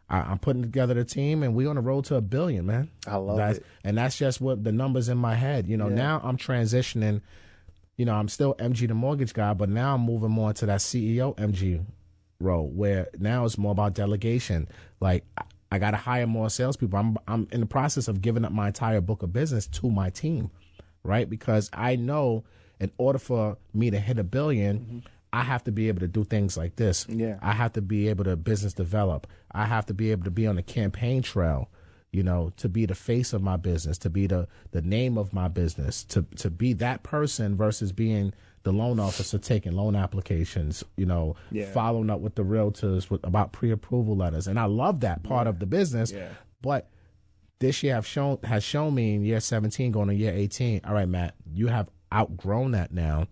I'm putting together the team, and we're on the road to $1 billion, man. I love it. And that's just what the numbers in my head. Now I'm transitioning. I'm still MG the mortgage guy, but now I'm moving more into that CEO MG role, where now it's more about delegation. Like, I got to hire more salespeople. I'm in the process of giving up my entire book of business to my team, right? Because I know in order for me to hit $1 billion, mm-hmm. I have to be able to do things like this. Yeah. I have to be able to business develop. I have to be able to be on the campaign trail, to be the face of my business, to be the name of my business, to be that person versus being the loan officer taking loan applications, following up with the realtors about pre-approval letters. And I love that part of the business. Yeah. But this year has shown me in year 17 going to year 18, all right, Matt, you have outgrown that now.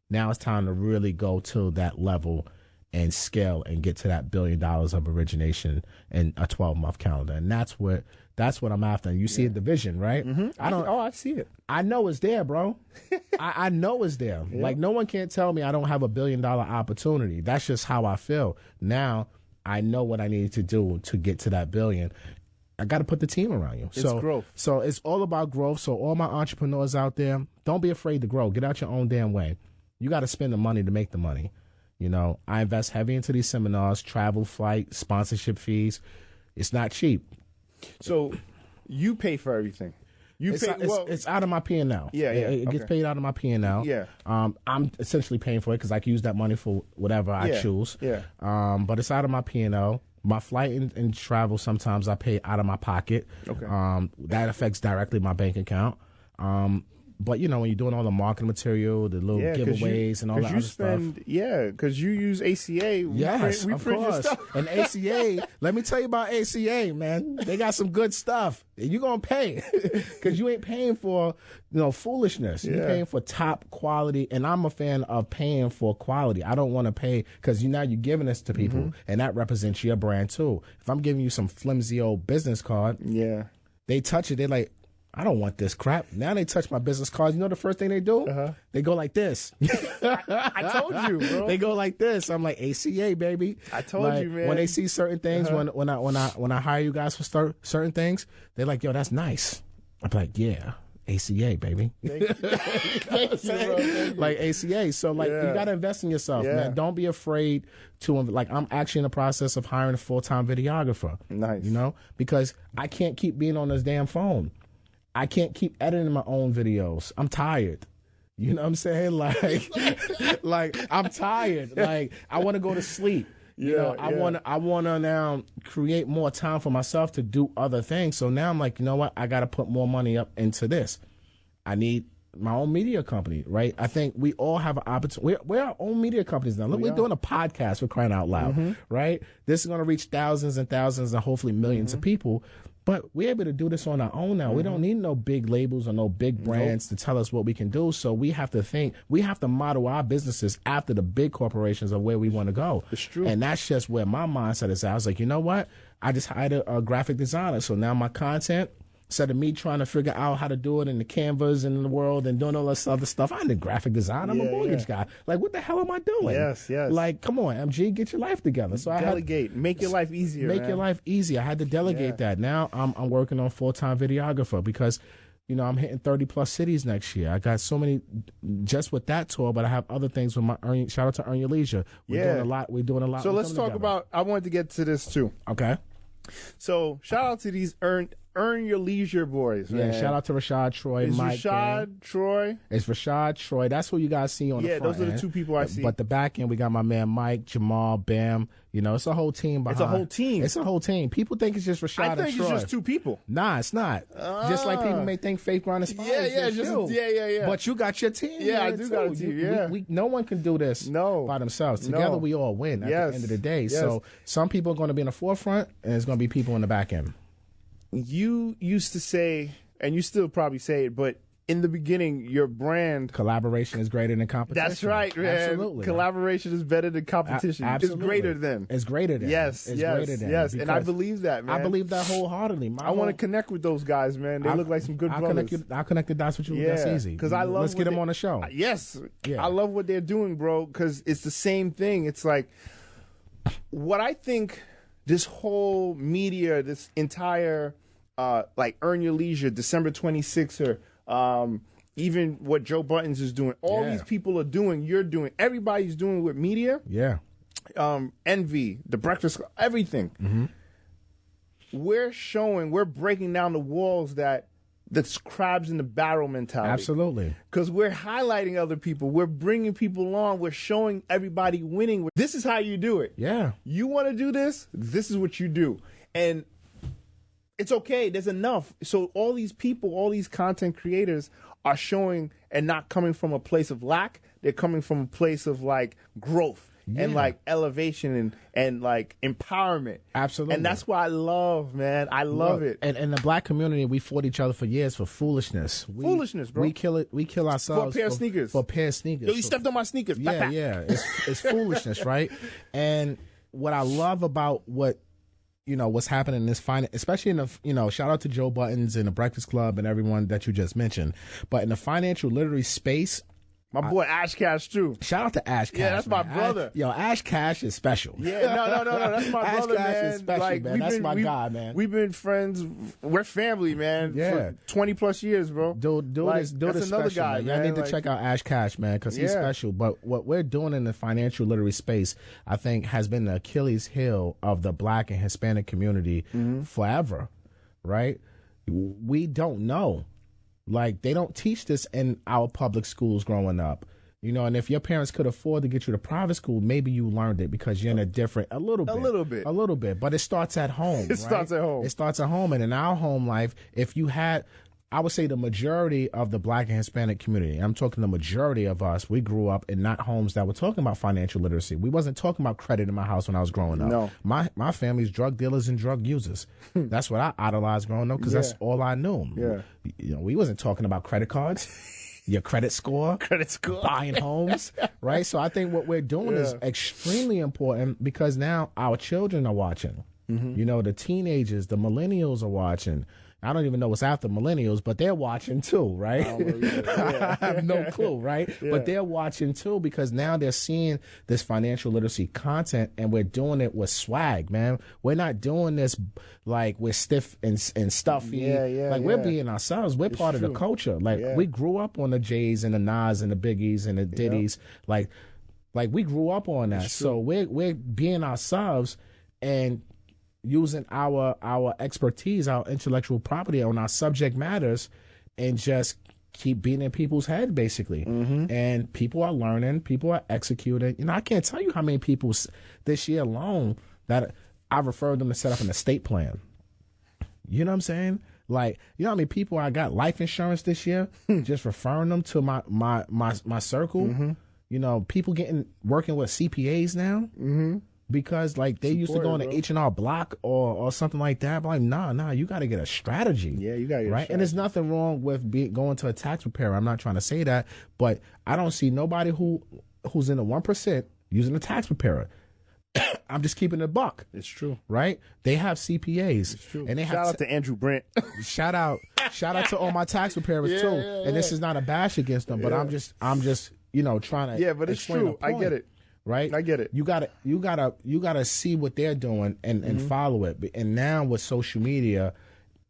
Now it's time to really go to that level and scale and get to that $1 billion of origination in a 12-month calendar. And that's what I'm after. You see the vision, right? I see it. I know it's there, bro. I know it's there. Yeah. Like, no one can't tell me I don't have $1 billion opportunity. That's just how I feel. Now, I know what I need to do to get to that billion. I got to put the team around you. It's growth. So it's all about growth. So all my entrepreneurs out there, don't be afraid to grow. Get out your own damn way. You got to spend the money to make the money. You know, I invest heavy into these seminars, travel, flight, sponsorship fees. It's not cheap. So you pay for everything. It's out of my P&L. Yeah. It gets paid out of my P&L. Yeah. I'm essentially paying for it because I can use that money for whatever I choose. Yeah. But it's out of my P&L. My flight and travel, sometimes I pay out of my pocket. Okay. That affects directly my bank account. But, you know, when you're doing all the marketing material, the little giveaways and all that other stuff. Yeah, because you use ACA. Yes, we of print your course. stuff. And ACA, let me tell you about ACA, man. They got some good stuff. You're going to pay because you ain't paying for, foolishness. You're paying for top quality. And I'm a fan of paying for quality. I don't want to pay because now you're giving this to people and that represents your brand too. If I'm giving you some flimsy old business card, they touch it. They're like, I don't want this crap. Now they touch my business cards. You know the first thing they do? They go like this. I told you, bro. They go like this. I'm like, ACA, baby. I told you, man. When they see certain things, when I hire you guys for certain things, they're like, yo, that's nice. I'm like, yeah, ACA, baby. Thank you, bro. Like ACA. So like, you got to invest in yourself, man. Don't be afraid to, like, I'm actually in the process of hiring a full-time videographer. Nice. Because I can't keep being on this damn phone. I can't keep editing my own videos. I'm tired. You know what I'm saying? Like I'm tired. Like I want to go to sleep. I want to now create more time for myself to do other things. So now I'm like, you know what? I got to put more money up into this. I need my own media company, right? I think we all have an opportunity. We're our own media companies now. Look, we're doing a podcast. We're crying out loud, right? This is going to reach thousands and thousands and hopefully millions of people. But we're able to do this on our own now. We don't need no big labels or no big brands to tell us what we can do. So we have to model our businesses after the big corporations of where we want to go. It's true. And that's just where my mindset is at. I was like, you know what? I just hired a graphic designer. So now my content, instead of me trying to figure out how to do it in the Canvas and in the world and doing all this other stuff, I'm the graphic designer. I'm a mortgage guy. Like, what the hell am I doing? Yes. Like, come on, MG, get your life together. So delegate. Make your life easier. Make your life easier. I had to delegate that. Now I'm working on full-time videographer because, I'm hitting 30+ cities next year. I got so many just with that tour, but I have other things with my shout out to Earn Your Leisure. We're doing a lot. So let's talk about, I wanted to get to this too. Okay. So shout out to these Earn Your Leisure boys, man. Yeah, shout out to Rashad Troy, Mike. Rashad Troy. It's Rashad Troy. That's who you guys see on the front those are the end. two people I see. But the back end, we got my man Mike, Jamal, Bam. It's a whole team behind. It's a whole team. People think it's just Rashad and Troy. I think it's just two people. Nah, it's not. Just like people may think Faith Grind Inspires. Yeah. But you got your team. Yeah, I do got a team. Yeah. No one can do this by themselves. Together we all win at the end of the day. Yes. So some people are going to be in the forefront, and there's going to be people in the back end. You used to say, and you still probably say it, but in the beginning, your brand... Collaboration is greater than competition. That's right, man. Absolutely. Collaboration is better than competition. Absolutely. It's greater than. It's greater than. Yes, yes. And I believe that, man. I believe that wholeheartedly. I want to connect with those guys, man. They look like some good brothers. I'll connect the dots with you. That's easy. Because I love... Let's get them on the show. Yes. Yeah. I love what they're doing, bro, because it's the same thing. It's like... What I think this whole media, this entire... like Earn Your Leisure, December 26th, even what Joe Buttons is doing. All these people are doing, you're doing. Everybody's doing with media. Yeah. Envy, The Breakfast Club, everything. We're breaking down the walls that's crabs in the barrel mentality. Absolutely. Because we're highlighting other people. We're bringing people on. We're showing everybody winning. This is how you do it. Yeah. You want to do this? This is what you do. And it's okay. There's enough. So all these people, all these content creators are showing and not coming from a place of lack. They're coming from a place of like growth. and like elevation and like empowerment. Absolutely. And that's what I love, man. I love it. And in the black community, we fought each other for years for foolishness. Foolishness, bro. We kill ourselves for a pair of sneakers. For a pair of sneakers. Yo, you stepped on my sneakers. Yeah, Bah, bah. yeah. It's foolishness, right? And what I love about what's happening in this especially in the, shout out to Joe Buttons and the Breakfast Club and everyone that you just mentioned. But in the financial literacy space, My boy Ash Cash too. Shout out to Ash Cash. Yeah, that's my brother. Ash Cash is special. Yeah, no, that's my Ash brother, Cash man. is special, man. That's my guy, man. We've been friends. We're family, man. Yeah. For 20 plus years, bro. Dude Like, is that's another special, guy, man. I need to Like, check out Ash Cash, man, because he's Yeah. special. But what we're doing in the financial literacy space, I think, has been the Achilles heel of the Black and Hispanic community forever, right? We don't know. Like, they don't teach this in our public schools growing up. And if your parents could afford to get you to private school, maybe you learned it because you're in a little bit. But it starts at home. It starts at home. It starts at home. And in our home life, if you had, I would say the majority of the Black and Hispanic community, I'm talking the majority of us, we grew up in not homes that were talking about financial literacy. We wasn't talking about credit in my house when I was growing up. No. My family's drug dealers and drug users. That's what I idolized growing up because that's all I knew. Yeah. We wasn't talking about credit cards. Your credit score, buying homes, right? So I think what we're doing is extremely important because now our children are watching. The teenagers, the millennials are watching. I don't even know what's after millennials, but they're watching too, right? I have no clue, right? Yeah. But they're watching too because now they're seeing this financial literacy content and we're doing it with swag, man. We're not doing this like we're stiff and stuffy. We're being ourselves. We're part of the culture. Like we grew up on the J's and the Nas and the Biggies and the Diddies. Like we grew up on that. So we're being ourselves and using our expertise, our intellectual property on our subject matters and just keep being in people's head, basically. And people are learning, people are executing. I can't tell you how many people this year alone that I referred them to set up an estate plan. You know what I'm saying? Like, how many people I got life insurance this year, just referring them to my circle. People working with CPAs now. Because like they used to go on the H&R Block or something like that. But like, nah, you got to get a strategy. Yeah, you got to get a strategy. And there's nothing wrong with going to a tax preparer. I'm not trying to say that, but I don't see nobody who's in the 1% using a tax preparer. I'm just keeping it a buck. It's true, right? They have CPAs. It's true. And they shout out to Andrew Brent. shout out to all my tax preparers too. And this is not a bash against them, but I'm just trying to. Yeah, but it's true. I get it. Right? I get it. You gotta see what they're doing and follow it. And now with social media,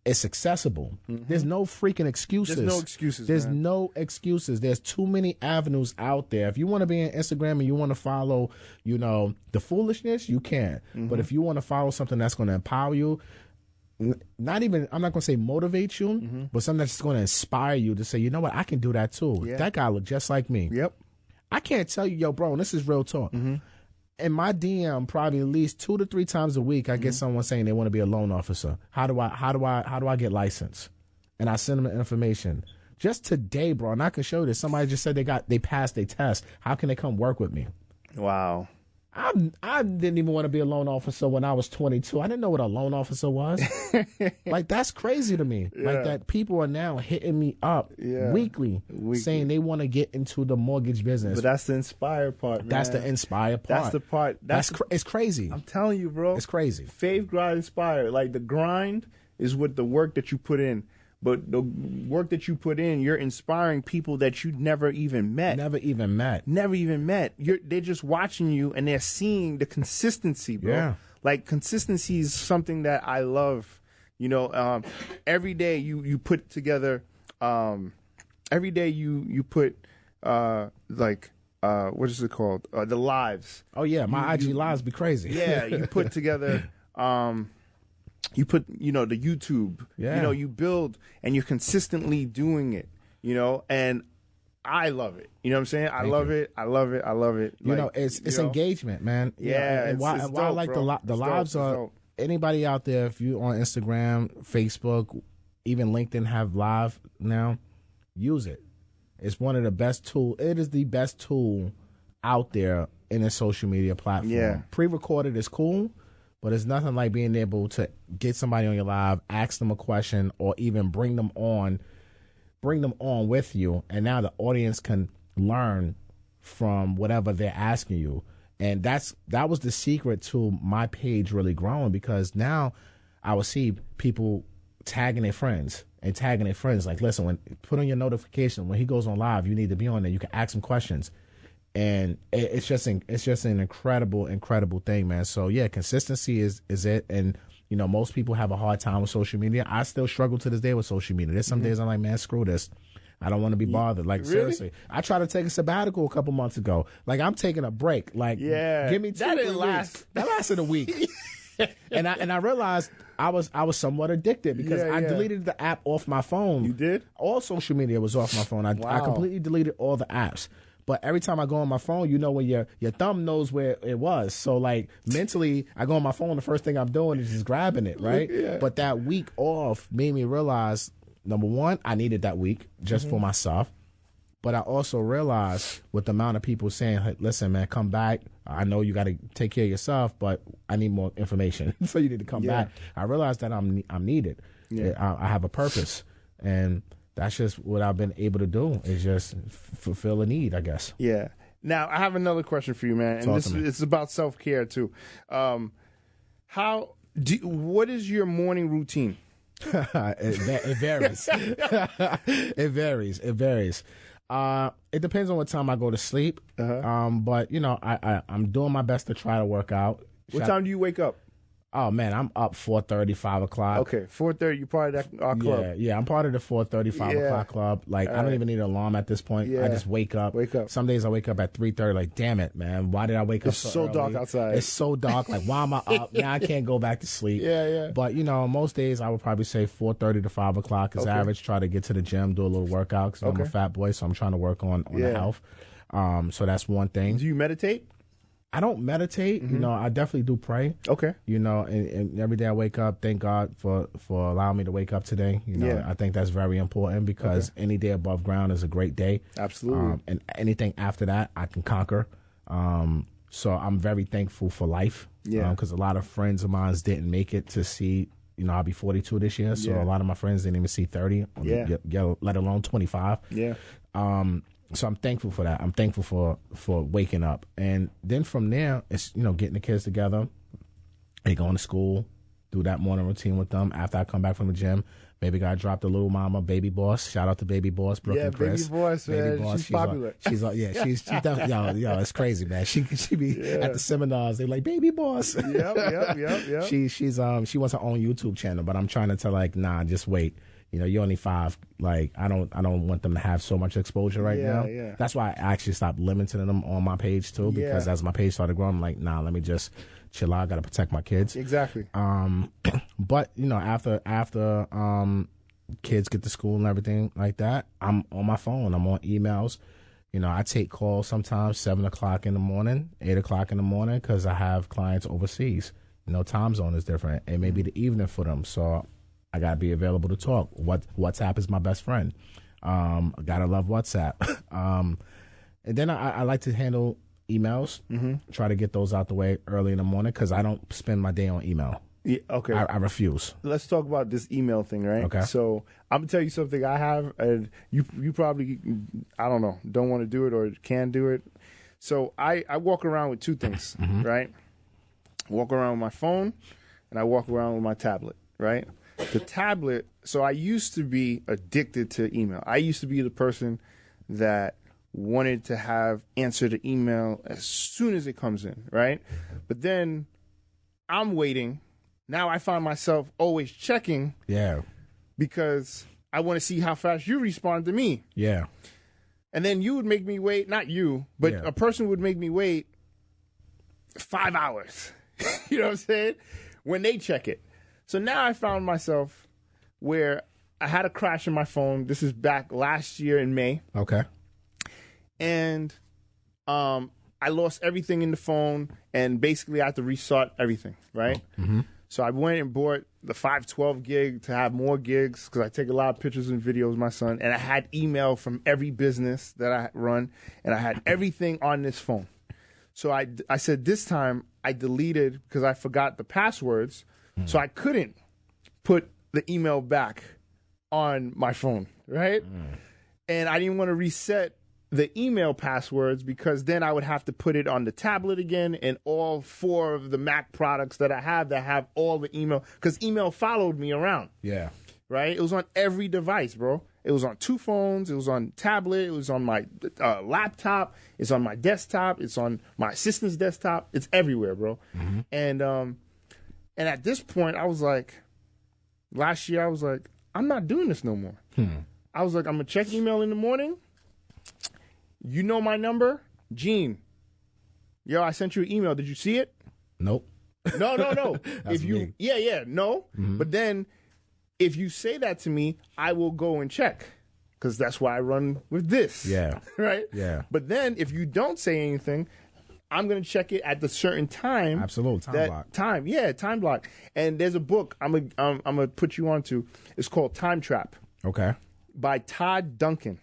it's accessible. There's no freaking excuses. There's no excuses. There's no excuses. There's too many avenues out there. If you want to be on Instagram and you want to follow, the foolishness, you can. But if you want to follow something that's going to empower you, I'm not going to say motivate you, but something that's going to inspire you to say, you know what, I can do that too. Yeah. That guy look just like me. Yep. I can't tell you, yo, bro, and this is real talk. In my DM, probably at least 2 to 3 times a week, I get someone saying they want to be a loan officer. How do I get licensed? And I send them the information. Just today, bro, and I can show you this. Somebody just said they passed their test. How can they come work with me? Wow. I didn't even want to be a loan officer when I was 22. I didn't know what a loan officer was. Like, that's crazy to me. Yeah. Like, that people are now hitting me up weekly saying they want to get into the mortgage business. But that's the inspire part, man. That's the inspire part. That's the part. It's crazy. I'm telling you, bro. It's crazy. Faith, grind, inspire. Like, the grind is with the work that you put in. But the work that you put in, you're inspiring people that you never even met. Never even met. They're just watching you and they're seeing the consistency, bro. Yeah. Like, consistency is something that I love. Every day you put together. Every day you put what is it called? The lives. Oh yeah, my IG lives be crazy. Yeah, you put together. You put, the YouTube, you build and you're consistently doing it, and I love it. You know what I'm saying? I love it. It's engagement, man. Yeah. And why I like the lives are anybody out there, if you on Instagram, Facebook, even LinkedIn have live now, use it. It's one of the best tools. It is the best tool out there any social media platform. Yeah. Pre-recorded is cool, but it's nothing like being able to get somebody on your live, ask them a question, or even bring them on with you, and now the audience can learn from whatever they're asking you. And that was the secret to my page really growing, because now I would see people tagging their friends. Like, listen, put on your notification when he goes on live, you need to be on there. You can ask him questions. And it's just an incredible thing, man. So yeah, consistency is it. And you know, most people have a hard time with social media. I still struggle to this day with social media. There's some days I'm like, man, screw this. I don't want to be bothered. Like, really? Seriously, I tried to take a sabbatical a couple months ago. Like, I'm taking a break. Like, give me 2 that didn't last. That lasted a week. and I realized I was somewhat addicted because I deleted the app off my phone. You did? All social media was off my phone. I completely deleted all the apps. But every time I go on my phone, you know, when your thumb knows where it was. So, like, mentally, I go on my phone, the first thing I'm doing is just grabbing it, right? Yeah. But that week off made me realize, number one, I needed that week just for myself. But I also realized with the amount of people saying, hey, listen, man, come back. I know you got to take care of yourself, but I need more information. So you need to come back. I realized that I'm needed. Yeah. I have a purpose. And that's just what I've been able to do, is just fulfill a need, I guess. Yeah. Now, I have another question for you, man. And it's about self-care, too. What is your morning routine? It varies. It varies. It depends on what time I go to sleep. But, you know, I'm doing my best to try to work out. What time do you wake up? Oh, man, I'm up 4:30, 5 o'clock. Okay, 4:30, you're part of that club. Yeah, I'm part of the 4:30, 5 o'clock club. Like, I don't even need an alarm at this point. I just wake up. Some days I wake up at 3:30, like, damn it, man. Why did I wake up so early? Dark outside. It's so dark. Like, why am I up? Now I can't go back to sleep. But, you know, most days I would probably say 4:30 to 5 o'clock is average. Try to get to the gym, do a little workout, because I'm a fat boy, so I'm trying to work on the health. So that's one thing. Do you meditate? I don't meditate. You know, I definitely do pray. Okay. You know, and every day I wake up, thank God for allowing me to wake up today. You know, I think that's very important, because any day above ground is a great day. Absolutely. And anything after that, I can conquer. So I'm very thankful for life. Yeah. Because a lot of friends of mine didn't make it to see, you know, I'll be 42 this year. So a lot of my friends didn't even see 30, let alone 25. Yeah. So I'm thankful for that. I'm thankful for waking up. And then from there, it's, you know, getting the kids together. They going to school, do that morning routine with them. After I come back from the gym, baby got dropped a little mama, baby boss. Shout out to baby boss, Brooke and Chris. Baby boss, man. She's popular. She's definitely, yo, it's crazy, man. She be at the seminars. They like, baby boss. Yep. She wants her own YouTube channel, but I'm trying to tell, like, nah, just wait. You know, you're only 5. Like, I don't want them to have so much exposure right now. Yeah. That's why I actually stopped limiting them on my page too, because as my page started growing, I'm like, nah, let me just chill out. I gotta protect my kids. Exactly. But you know, after kids get to school and everything like that, I'm on my phone. I'm on emails. You know, I take calls sometimes 7 o'clock in the morning, 8 o'clock in the morning, because I have clients overseas. You know, time zone is different. It may be the evening for them, so I gotta be available to talk. WhatsApp is my best friend. I gotta love WhatsApp. And then I like to handle emails. Try to get those out the way early in the morning, because I don't spend my day on email. Yeah, okay. I refuse. Let's talk about this email thing, right? Okay. So I'm gonna tell you something I have, and you probably, I don't know, don't want to do it or can do it. So I walk around with 2 things, right? I walk around with my phone, and I walk around with my tablet, right? The tablet, so I used to be addicted to email. I used to be the person that wanted to answer the email as soon as it comes in, right? But then I'm waiting. Now I find myself always checking. Yeah. Because I want to see how fast you respond to me. Yeah. And then you would make me wait, not you, but a person would make me wait 5 hours. You know what I'm saying? When they check it. So now I found myself where I had a crash in my phone. This is back last year in May. Okay. And I lost everything in the phone, and basically I had to restart everything, right? So I went and bought the 512 gig to have more gigs, because I take a lot of pictures and videos of my son, and I had email from every business that I run, and I had everything on this phone. So I said this time I deleted because I forgot the passwords, so I couldn't put the email back on my phone, right? And I didn't want to reset the email passwords because then I would have to put it on the tablet again, and all 4 of the Mac products that I have that have all the email, because email followed me around. Yeah. Right? It was on every device, bro. It was on 2 phones. It was on tablet. It was on my laptop. It's on my desktop. It's on my assistant's desktop. It's everywhere, bro. And at this point, I was like, last year, I was like, I'm not doing this no more. I was like, I'm going to check email in the morning. You know my number? Gene. Yo, I sent you an email. Did you see it? Nope. No. That's if you, me. no. But then if you say that to me, I will go and check because that's why I run with this. Yeah. Right? Yeah. But then if you don't say anything, I'm going to check it at the certain time. Absolute time block. Time block. And there's a book I'm gonna put you onto. It's called Time Trap Okay. by Todd Duncan.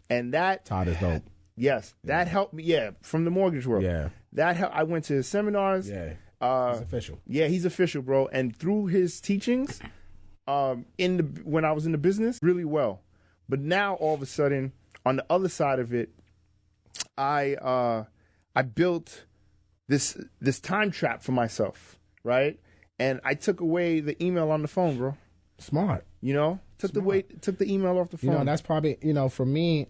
And that Todd is dope. Yes, that helped me. Yeah, from the mortgage world. Yeah. That helped. I went to his seminars. Yeah. It's official. Yeah, he's official, bro. And through his teachings, when I was in the business, really well. But now all of a sudden, on the other side of it, I built this time trap for myself, right? And I took away the email on the phone, bro. Smart. You know, took the email off the phone. You know, that's probably, for me,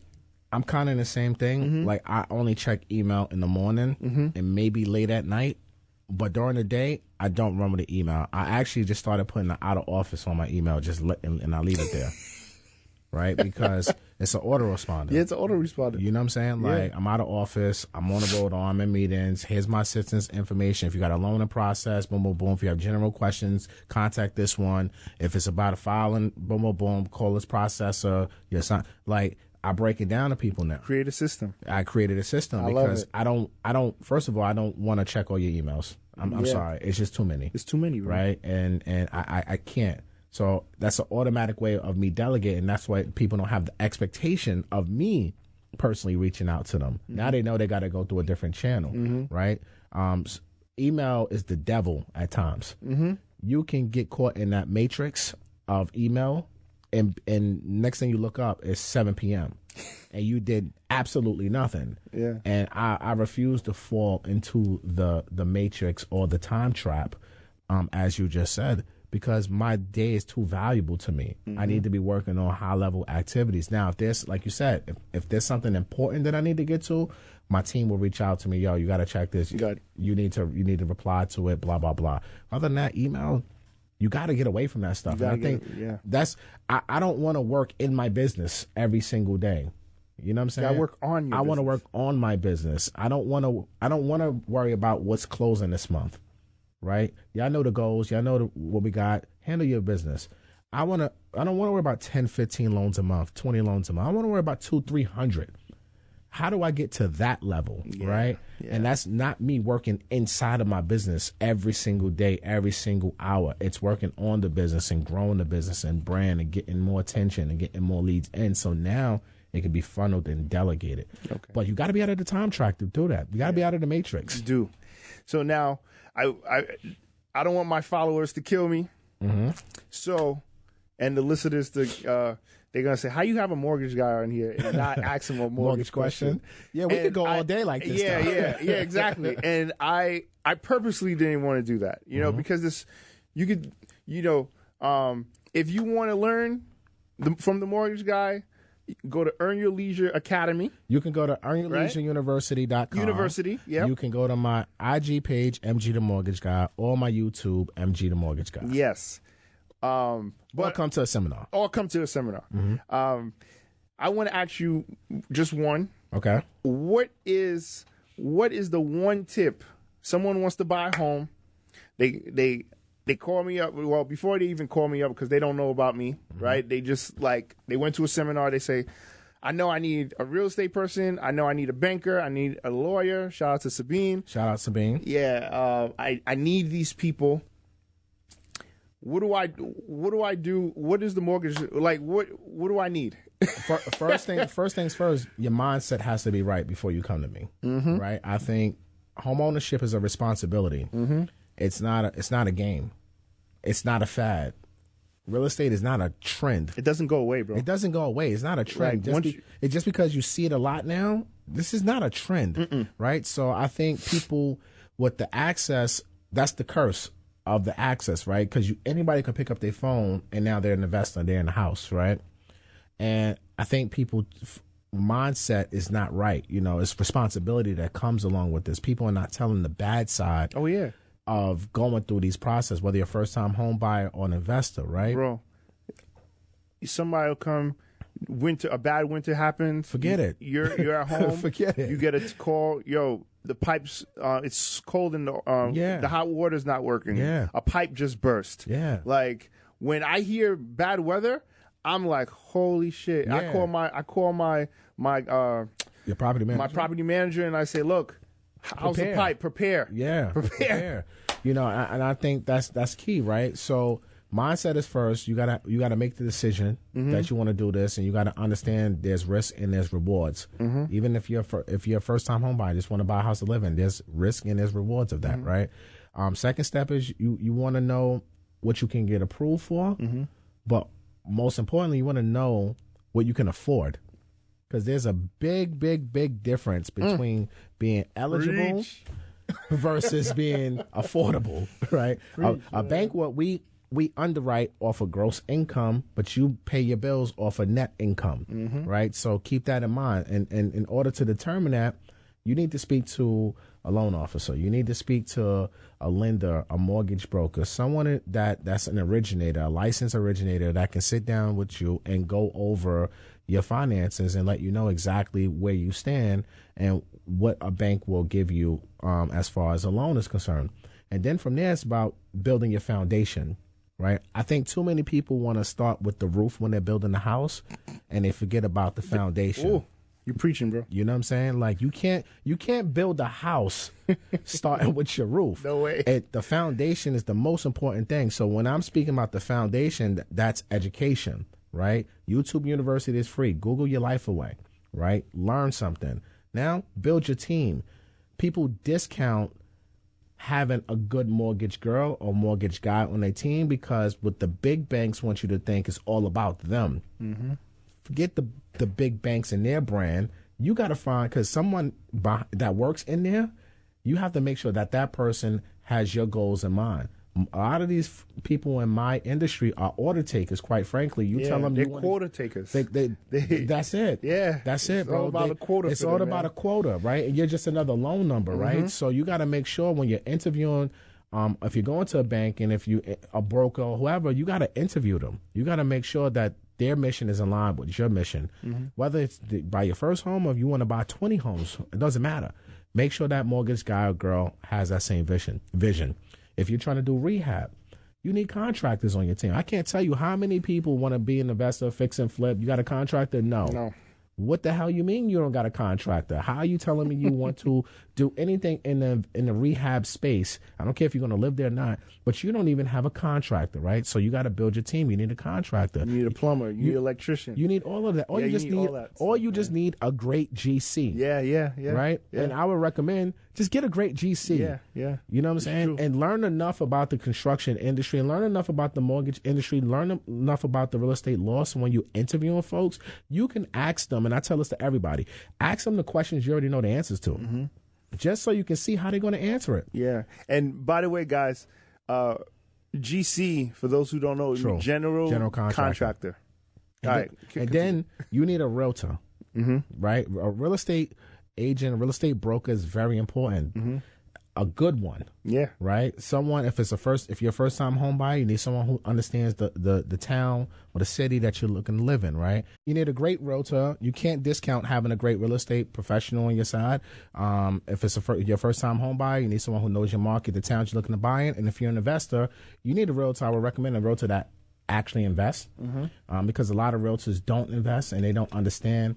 I'm kind of in the same thing. Like, I only check email in the morning and maybe late at night. But during the day, I don't run with the email. I actually just started putting the out of office on my email, and I leave it there. Right? Because it's an autoresponder. Yeah, it's an autoresponder. You know what I'm saying? Like, Yeah. I'm out of office. I'm on the road, or I'm in meetings. Here's my assistant's information. If you got a loan in process, boom, boom, boom. If you have general questions, contact this one. If it's about a filing, boom, boom, boom, call this processor. Your son. Like, I break it down to people now. Create a system. I created a system I love because it. I don't, first of all, I don't want to check all your emails. I'm sorry. It's just too many. It's too many, bro. Right? And I can't. So that's an automatic way of me delegating. That's why people don't have the expectation of me personally reaching out to them. Now they know they got to go through a different channel, right? Email is the devil at times. You can get caught in that matrix of email, and next thing you look up is 7 p.m. and you did absolutely nothing. Yeah. And I refuse to fall into the matrix or the time trap, as you just said, because my day is too valuable to me. I need to be working on high level activities. Now, if there's, like you said, if there's something important that I need to get to, my team will reach out to me. Yo, you got to check this. You need to reply to it. Blah blah blah. Other than that, email. You got to get away from that stuff. And I think that's. I don't want to work in my business every single day. You know what I'm saying? I work on your I want to work on my business. I don't want to worry about what's closing this month. Right? Y'all know the goals. Y'all know what we got. Handle your business. I don't want to worry about 10, 15 loans a month, 20 loans a month. I want to worry about 200, 300. How do I get to that level? Right? Yeah. And that's not me working inside of my business every single day, every single hour. It's working on the business and growing the business and brand and getting more attention and getting more leads in. So now it can be funneled and delegated. Okay. But you got to be out of the time track to do that. You got to be out of the matrix. You do. So now I don't want my followers to kill me. So, and the listeners to they're gonna say, "How you have a mortgage guy on here and not ask him a mortgage question?" Yeah, we could go all day like this. Yeah, exactly. And I purposely didn't want to do that, because this, you could, if you want to learn from the mortgage guy, go to Earn Your Leisure Academy. You can go to earnyourleisureuniversity.com. University, yeah. You can go to my IG page, MG the Mortgage Guy, or my YouTube, MG the Mortgage Guy. Yes. Or come to a seminar. I want to ask you just one. Okay. What is the one tip? Someone wants to buy a home. They call me up. Well, before they even call me up, because they don't know about me, right? They just they went to a seminar. They say, I know I need a real estate person. I know I need a banker. I need a lawyer. Shout out to Sabine. Yeah. I need these people. What do I do? What is the mortgage like? What do I need? First things first. Your mindset has to be right before you come to me, right? I think home ownership is a responsibility. It's not a game. It's not a fad. Real estate is not a trend. It doesn't go away, bro. It doesn't go away. It's not a trend. It's just because you see it a lot now, this is not a trend, right? So I think people with the access, that's the curse of the access, right? Because anybody can pick up their phone and now they're an investor, they're in the house, right? And I think people mindset is not right. You know, it's responsibility that comes along with this. People are not telling the bad side. Oh, yeah. Of going through these processes, whether you're a first-time home buyer or an investor, right? Bro, somebody will come, a bad winter happens. Forget it. You're at home. Forget it. You get a call, yo, the pipes, it's cold in the hot water's not working. Yeah. A pipe just burst. Yeah. Like, when I hear bad weather, I'm like, holy shit. Yeah. I call my Your property manager. my property manager and I say, look, how's the pipe? Prepare. Yeah, prepare. You know, and I think that's key, right? So mindset is first. You gotta make the decision that you want to do this, and you gotta understand there's risk and there's rewards. Even if you're a first time home buyer, just want to buy a house to live in, there's risk and there's rewards of that, right? Second step is you want to know what you can get approved for, but most importantly, you want to know what you can afford. Because there's a big difference between being eligible versus being affordable, right? A bank, what we underwrite off of gross income, but you pay your bills off of net income, right? So keep that in mind. And in order to determine that, you need to speak to a loan officer. You need to speak to a lender, a mortgage broker, someone that's an originator, a licensed originator that can sit down with you and go over your finances and let you know exactly where you stand and what a bank will give you as far as a loan is concerned. And then from there, it's about building your foundation, right? I think too many people want to start with the roof when they're building the house and they forget about the foundation. Ooh, you're preaching, bro. You know what I'm saying? Like you can't build a house starting with your roof. No way. The foundation is the most important thing. So when I'm speaking about the foundation, that's education. Right? YouTube University is free. Google your life away, right? Learn something. Now, build your team. People discount having a good mortgage girl or mortgage guy on their team because what the big banks want you to think is all about them. Forget the big banks and their brand. You got to find, because someone that works in there, you have to make sure that person has your goals in mind. A lot of these people in my industry are order takers, quite frankly. You tell them they're quota takers. That's it. Yeah. That's it, bro. All about a quota. It's all about a quota, right? And you're just another loan number, right? So you got to make sure when you're interviewing, if you're going to a bank and if you a broker or whoever, you got to interview them. You got to make sure that their mission is in line with your mission. Whether it's buy your first home or if you want to buy 20 homes, it doesn't matter. Make sure that mortgage guy or girl has that same vision. If you're trying to do rehab, you need contractors on your team. I can't tell you how many people want to be an investor, fix and flip. You got a contractor? No. What the hell you mean you don't got a contractor? How are you telling me you want to do anything in the rehab space? I don't care if you're going to live there or not, but you don't even have a contractor, right? So you got to build your team. You need a contractor. You need a plumber. You need an electrician. You need all of that. You just need a great GC. Yeah. Right? Yeah. And I would recommend just get a great GC. Yeah. You know what I'm saying? And learn enough about the construction industry and learn enough about the mortgage industry, learn enough about the real estate law. So when you're interviewing folks, you can ask them, and I tell this to everybody, ask them the questions you already know the answers to. Just so you can see how they're going to answer it. Yeah. And by the way, guys, GC, for those who don't know, general contractor. All right. And then you need a realtor, right? A real estate agent, a real estate broker is very important. A good one. Yeah. Right? Someone, if you're a first time home buyer, you need someone who understands the town or the city that you're looking to live in, right? You need a great realtor. You can't discount having a great real estate professional on your side. If it's your first time home buyer, you need someone who knows your market, the towns you're looking to buy in. And if you're an investor, you need a realtor. I would recommend a realtor that actually invests, because a lot of realtors don't invest and they don't understand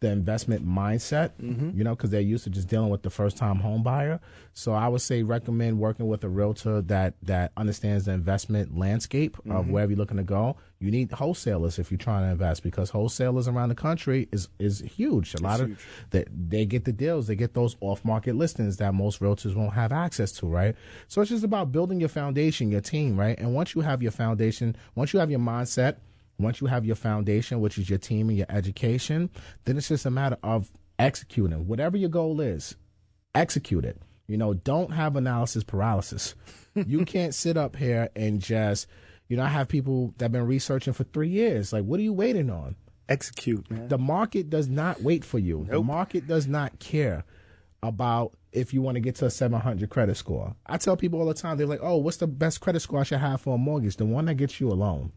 the investment mindset, you know, because they're used to just dealing with the first-time home buyer. So I would say recommend working with a realtor that understands the investment landscape of wherever you're looking to go. You need wholesalers if you're trying to invest, because wholesalers around the country is huge. A lot of they get the deals, they get those off-market listings that most realtors won't have access to, right? So it's just about building your foundation, your team, right? And once you have your foundation, once you have your mindset, once you have your foundation, which is your team and your education, then it's just a matter of executing. Whatever your goal is, execute it. You know, don't have analysis paralysis. You can't sit up here and just, you know, I have people that have been researching for 3 years. Like, what are you waiting on? Execute, man. The market does not wait for you. Nope. The market does not care about if you want to get to a 700 credit score. I tell people all the time, they're like, oh, what's the best credit score I should have for a mortgage? The one that gets you a loan.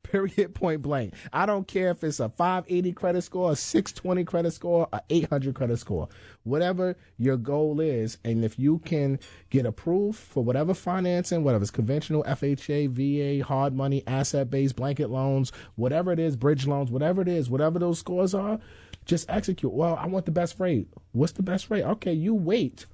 Period, point blank. I don't care if it's a 580 credit score, a 620 credit score, a 800 credit score. Whatever your goal is, and if you can get approved for whatever financing, whatever it's conventional, FHA, VA, hard money, asset-based, blanket loans, whatever it is, bridge loans, whatever it is, whatever those scores are, just execute. Well, I want the best rate. What's the best rate? Okay, you wait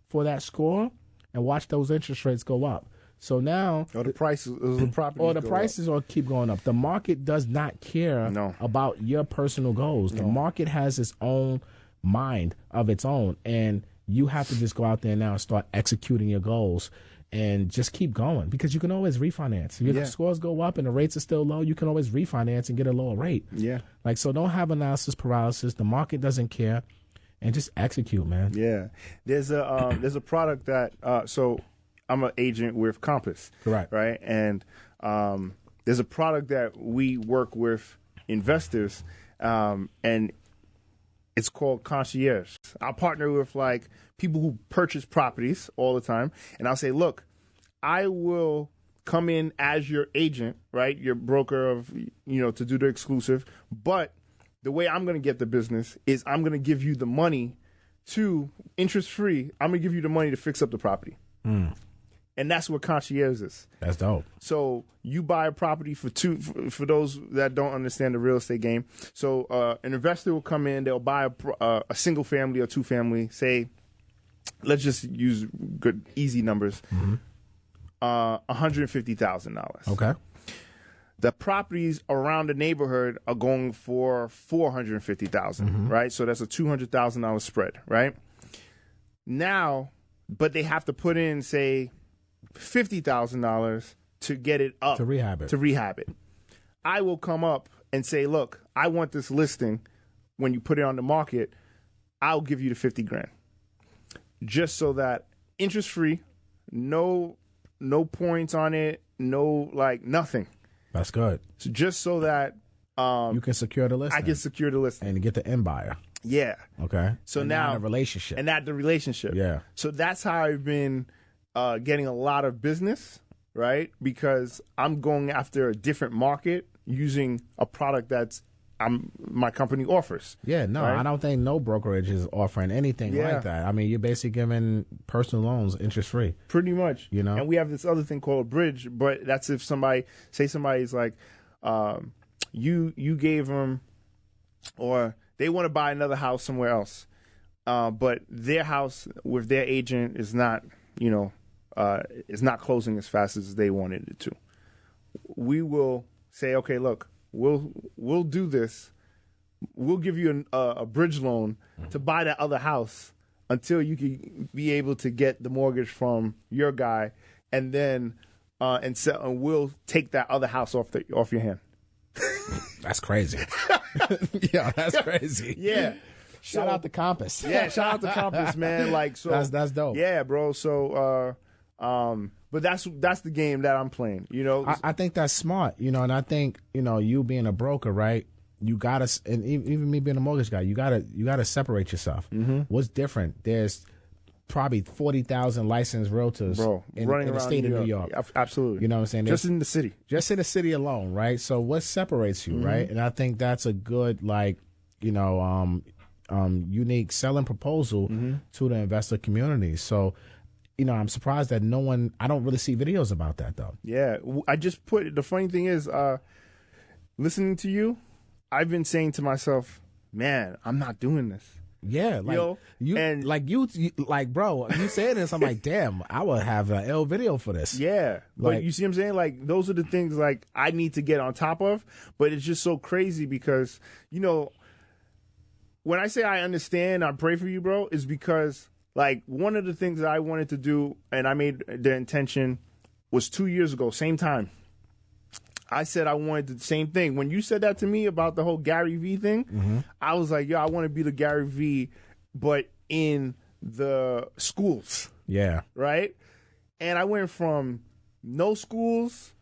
for that score and watch those interest rates go up. So now, Or the prices of the property. or the prices will keep going up. The market does not care about your personal goals. The market has its own mind of its own, and you have to just go out there now and start executing your goals and just keep going, because you can always refinance. If your scores go up and the rates are still low, you can always refinance and get a lower rate. Yeah. Like, so don't have analysis paralysis. The market doesn't care, and just execute, man. Yeah. There's a product that so I'm an agent with Compass. Correct. Right? And there's a product that we work with investors, and it's called Concierge. I'll partner with like people who purchase properties all the time, and I'll say, look, I will come in as your agent, right? Your broker of, you know, to do the exclusive. But the way I'm going to get the business is I'm going to give you the money to interest free. I'm going to give you the money to fix up the property. And that's what Concierge is. That's dope. So you buy a property for for those that don't understand the real estate game. So an investor will come in, they'll buy a single family or two family, say, let's just use good, easy numbers, $150,000. Okay. The properties around the neighborhood are going for $450,000, right? So that's a $200,000 spread, right? Now, but they have to put in, say, $50,000 to get it up. To rehab it. I will come up and say, look, I want this listing. When you put it on the market, I'll give you the 50 grand. Just so that interest free, no points on it, no, like, nothing. That's good. So just so that you can secure the listing. I can secure the listing. And get the end buyer. Yeah. Okay. So and now the relationship. And that the relationship. Yeah. So that's how I've been getting a lot of business, right? Because I'm going after a different market using a product that's my company offers. Yeah, no, right? I don't think no brokerage is offering anything like that. I mean, you're basically giving personal loans interest free. Pretty much. You know? And we have this other thing called a bridge, but that's if somebody's like, you gave them, or they want to buy another house somewhere else, but their house with their agent is not, is not closing as fast as they wanted it to. We will say, okay, look, we'll do this. We'll give you a bridge loan to buy that other house until you can be able to get the mortgage from your guy, and then and we'll take that other house off your hand. That's crazy. Yeah, that's crazy. Yeah. Shout out to Compass. Yeah, shout out to Compass, man. Like, so that's dope. Yeah, bro. So but that's the game that I'm playing, I think that's smart, and I think, you being a broker, right? You gotta, and even me being a mortgage guy, you gotta separate yourself. What's different? There's probably 40,000 licensed realtors in the state of New York. Absolutely. You know what I'm saying? Just in the city. Just in the city alone, right? So what separates you, right? And I think that's a good, unique selling proposal to the investor community. So, I'm surprised that I don't really see videos about that, though. Yeah. I just the funny thing is, listening to you, I've been saying to myself, man, I'm not doing this. Yeah, like like bro, you saying this, I'm like, damn, I would have an L video for this. Yeah, Like- but you see what I'm saying? Like, those are the things like I need to get on top of. But it's just so crazy because, you know, when I say I understand, I pray for you, bro, is because like one of the things that I wanted to do, and I made the intention, was 2 years ago, same time. I said I wanted the same thing. When you said that to me about the whole Gary Vee thing, I was like, yo, I want to be the Gary Vee, but in the schools, Yeah. right? And I went from no schools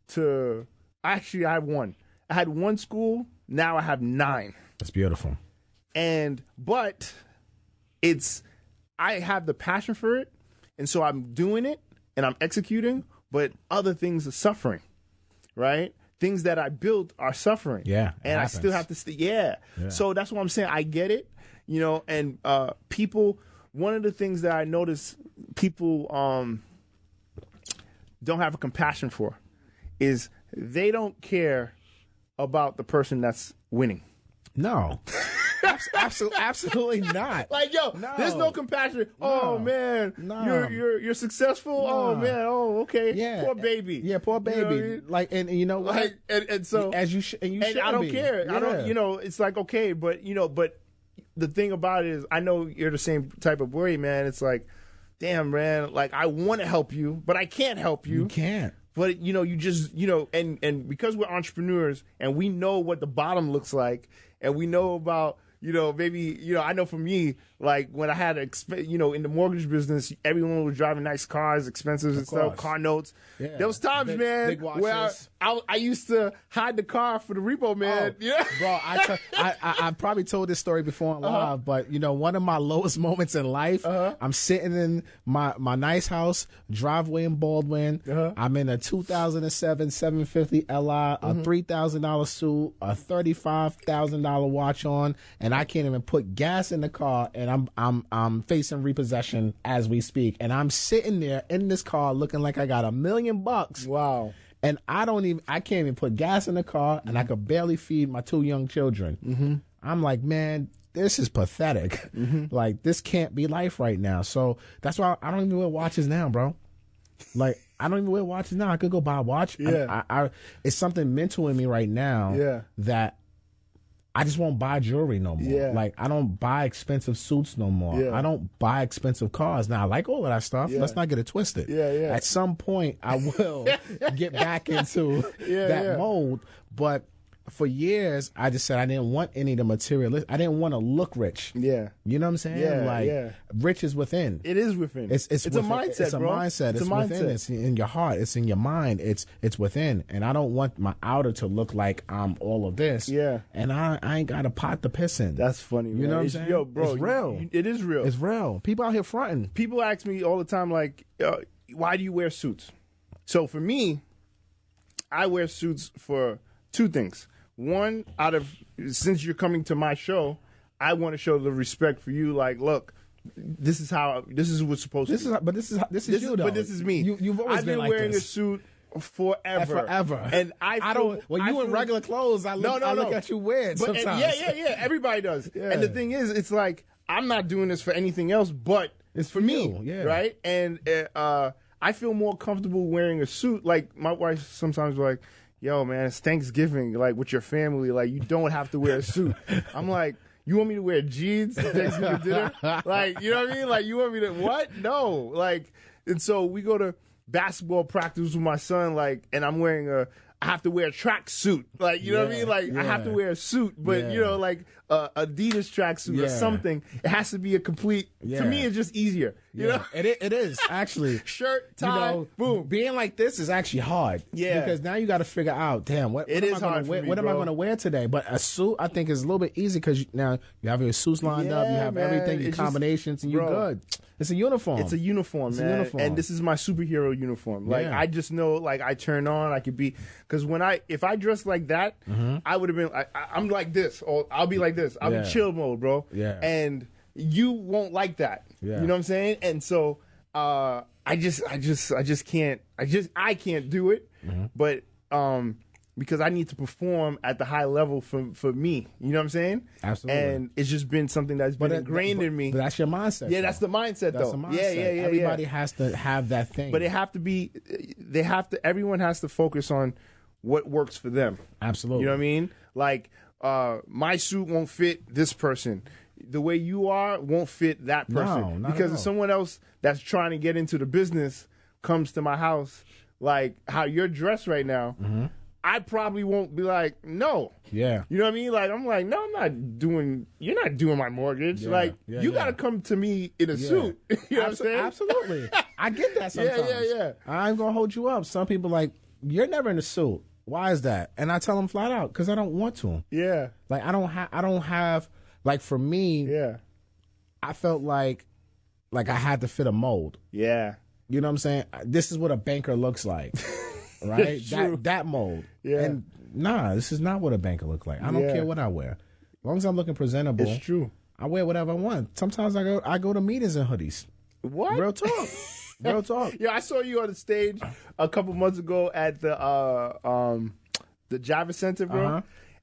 to, actually, I have one. I had one school, now I have 9. That's beautiful. But I have the passion for it, and so I'm doing it and I'm executing, but other things are suffering. Right? Things that I built are suffering. Yeah, it And happens. I still have to yeah. So that's what I'm saying. I get it, you know, and people, one of the things that I notice people don't have a compassion for is they don't care about the person that's winning. No. Absolutely not. Like, yo, there's no compassion. Oh man, you're successful. Oh man, oh okay. Yeah. Poor baby. Yeah, poor baby. You know what I mean? Like, and you know what? Like, and so as you and should I don't be. care. I don't. Yeah. You know, it's like okay, but you know, but the thing about it is, I know you're the same type of boy, man. It's like, damn, man. Like, I want to help you, but I can't help you. You can't. But you know, you just and because we're entrepreneurs and we know what the bottom looks like, and we know about. You know, maybe, you know, I know for me, like when I had, in the mortgage business, everyone was driving nice cars, expensive and stuff, car notes. Yeah. There was times, man, big where watches. I used to hide the car for the repo, man. Yeah. Bro, I probably told this story before on live, but you know, one of my lowest moments in life, I'm sitting in my nice house, driveway in Baldwin. I'm in a 2007 750 Li, a $3,000 suit, a $35,000 watch on, and I can't even put gas in the car, and I'm facing repossession as we speak, and I'm sitting there in this car looking like I got $1 million. Wow. And I can't even put gas in the car, and I could barely feed my 2 young children. I'm like, man, this is pathetic. Like, this can't be life right now. So that's why I don't even wear watches now, bro. Like, I don't even wear watches now. I could go buy a watch. Yeah. I it's something mental in me right now that I just won't buy jewelry no more. Yeah. Like, I don't buy expensive suits no more. Yeah. I don't buy expensive cars. Now, I like all of that stuff. Yeah. Let's not get it twisted. Yeah, yeah. At some point, I will get back into that mold. But for years, I just said I didn't want any of the material. I didn't want to look rich. Yeah. You know what I'm saying? Yeah, like, yeah. rich is within. It is within. It's a within. mindset, It's a bro. mindset. It's a within. mindset. It's in your heart. It's in your mind. It's within. And I don't want my outer to look like I'm all of this. Yeah. And I ain't got a pot to piss in. That's funny, man. You know what I'm It's- saying? Yo, bro. It's real. It is real. It's real. People out here fronting. People ask me all the time, like, why do you wear suits? So for me, I wear suits for 2 things. One, since you're coming to my show, I want to show the respect for you. Like, look, this is what's supposed to be. This is you though. But this is me. You've always I've been like wearing this. a suit forever. And I don't. When you in regular clothes, I look at you weird But sometimes. yeah. Everybody does. Yeah. And the thing is, it's like I'm not doing this for anything else, but it's for me, you, yeah. right? And I feel more comfortable wearing a suit. Like my wife sometimes is like, "Yo, man, it's Thanksgiving, like with your family, like you don't have to wear a suit." I'm like, "You want me to wear jeans to Thanksgiving dinner? Like, you know what I mean? Like, you want me to what? No, like." And so we go to basketball practice with my son, like, and I'm wearing I have to wear a track suit. Like, you know what I mean? Like, I have to wear a suit, but, you know, like Adidas tracksuit or something. It has to be a complete, to me, it's just easier. You know? It is, actually. Shirt, tie, boom. Being like this is actually hard. Yeah. Because now you got to figure out, damn, what am I going to wear today? But a suit, I think, is a little bit easy because now you have your suits lined up, you have everything, your combinations, and you're good. It's a uniform. It's a uniform, man. And this is my superhero uniform. Like, I just know, like, I turn on, I could be, because if I dress like that, I would have been, I'm like this, or I'll be like this. I'm in chill mode, bro. Yeah. And you won't like that. Yeah. You know what I'm saying? And so, I can't do it. But, because I need to perform at the high level for me. You know what I'm saying? Absolutely. And it's just been something that's been ingrained in me. But that's your mindset. Yeah, though. that's the mindset, That's though. the mindset. Yeah. Everybody has to have that thing. But everyone has to focus on what works for them. Absolutely. You know what I mean? Like, my suit won't fit this person. The way you are won't fit that person. No, not because at if all. someone else that's trying to get into the business comes to my house, like how you're dressed right now, I probably won't be like, no. Yeah. You know what I mean? Like, I'm like, no, you're not doing my mortgage. Yeah, Like, yeah, you yeah. got to come to me in a suit. You know what I'm saying? Absolutely. I get that sometimes. Yeah. I ain't going to hold you up. Some people like, you're never in a suit. Why is that? And I tell them flat out, because I don't want to. Yeah. Like, I don't have, like, for me, Yeah. I felt like I had to fit a mold. Yeah. You know what I'm saying? This is what a banker looks like, right? True. that mold. Yeah. And nah, this is not what a banker looks like. I don't Yeah. care what I wear, as long as I'm looking presentable. It's true. I wear whatever I want. Sometimes I go to meetings in hoodies. What? Real talk. Real talk. Yeah, I saw you on the stage a couple months ago at the Java Center, bro. Uh-huh.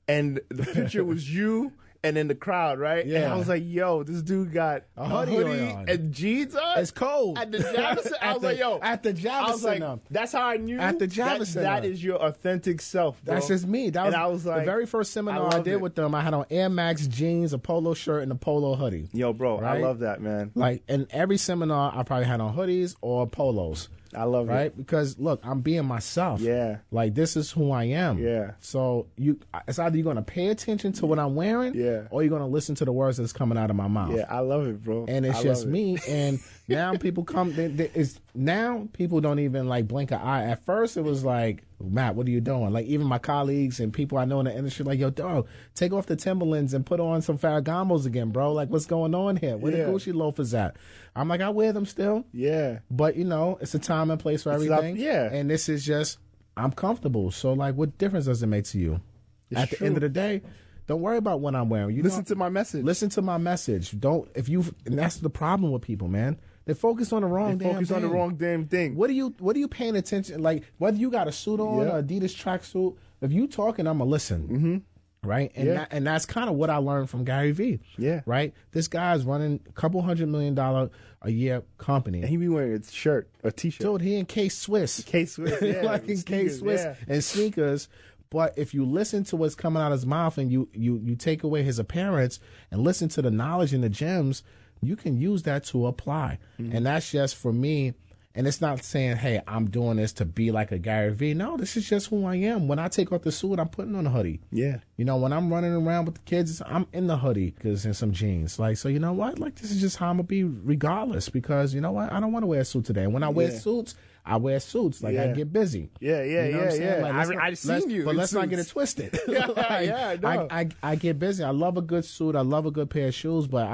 And the picture was you and then the crowd, right? And Yeah. I was like, yo, this dude got a hoodie hoodie on. and jeans on. It's cold. At the Java Center. I was like, yo. At the Java I was like, Center. that's how I knew. At the Java that, Center. that is your authentic self, bro. That's just me. That was, and I was like, the very first seminar I love did it. with them. I had on Air Max jeans, a polo shirt, and a polo hoodie. Yo, bro, Right? I love that, man. Like, in every seminar, I probably had on hoodies or polos. I love Right? it. Because, look, I'm being myself. Yeah. Like, this is who I am. Yeah. So, it's either you're going to pay attention to what I'm wearing, Yeah. or you're going to listen to the words that's coming out of my mouth. Yeah, I love it, bro. And it's I just love it. me. And now people come. Now people don't even like blink an eye. At first, it was like, Matt, what are you doing? Like, even my colleagues and people I know in the industry, like, yo, dog, take off the Timberlands and put on some Ferragamos again, bro. Like, what's going on here? Where Yeah. the Gucci loafers at? I'm like, I wear them still, Yeah. but it's a time and place for It's everything. yeah. And this is just, I'm comfortable. So, like, what difference does it make to you? It's At the true. end of the day, don't worry about what I'm wearing. Listen to my message. Listen to my message. And that's the problem with people, man. They focus on the wrong damn Focus on the thing. wrong damn thing. What are you paying attention? Like, whether you got a suit on, Yeah. or Adidas tracksuit, if you talking, I'm gonna listen. Mm-hmm. Right? And Yeah. and that's kind of what I learned from Gary Vee. Yeah. Right? This guy's running a couple $100 million a year company. And he be wearing a shirt, a t-shirt. Dude, he in K-Swiss. K-Swiss, yeah. like in sneakers, K-Swiss yeah. and sneakers. But if you listen to what's coming out of his mouth and you take away his appearance and listen to the knowledge and the gems, you can use that to apply. Mm-hmm. And that's just for me. And it's not saying, hey, I'm doing this to be like a Gary Vee. No, this is just who I am. When I take off the suit, I'm putting on a hoodie. Yeah. When I'm running around with the kids, I'm in the hoodie and some jeans. Like, so you know what? Like, this is just how I'm going to be regardless, because you know what? I don't want to wear a suit today. And when I wear Yeah. suits, I wear suits. Like, I Yeah. get busy. Yeah, You know what I'm saying? Like, let's not- I've seen you. But in let's not get it suits. twisted. Yeah, Like, yeah, I know. I get busy. I love a good suit. I love a good pair of shoes. But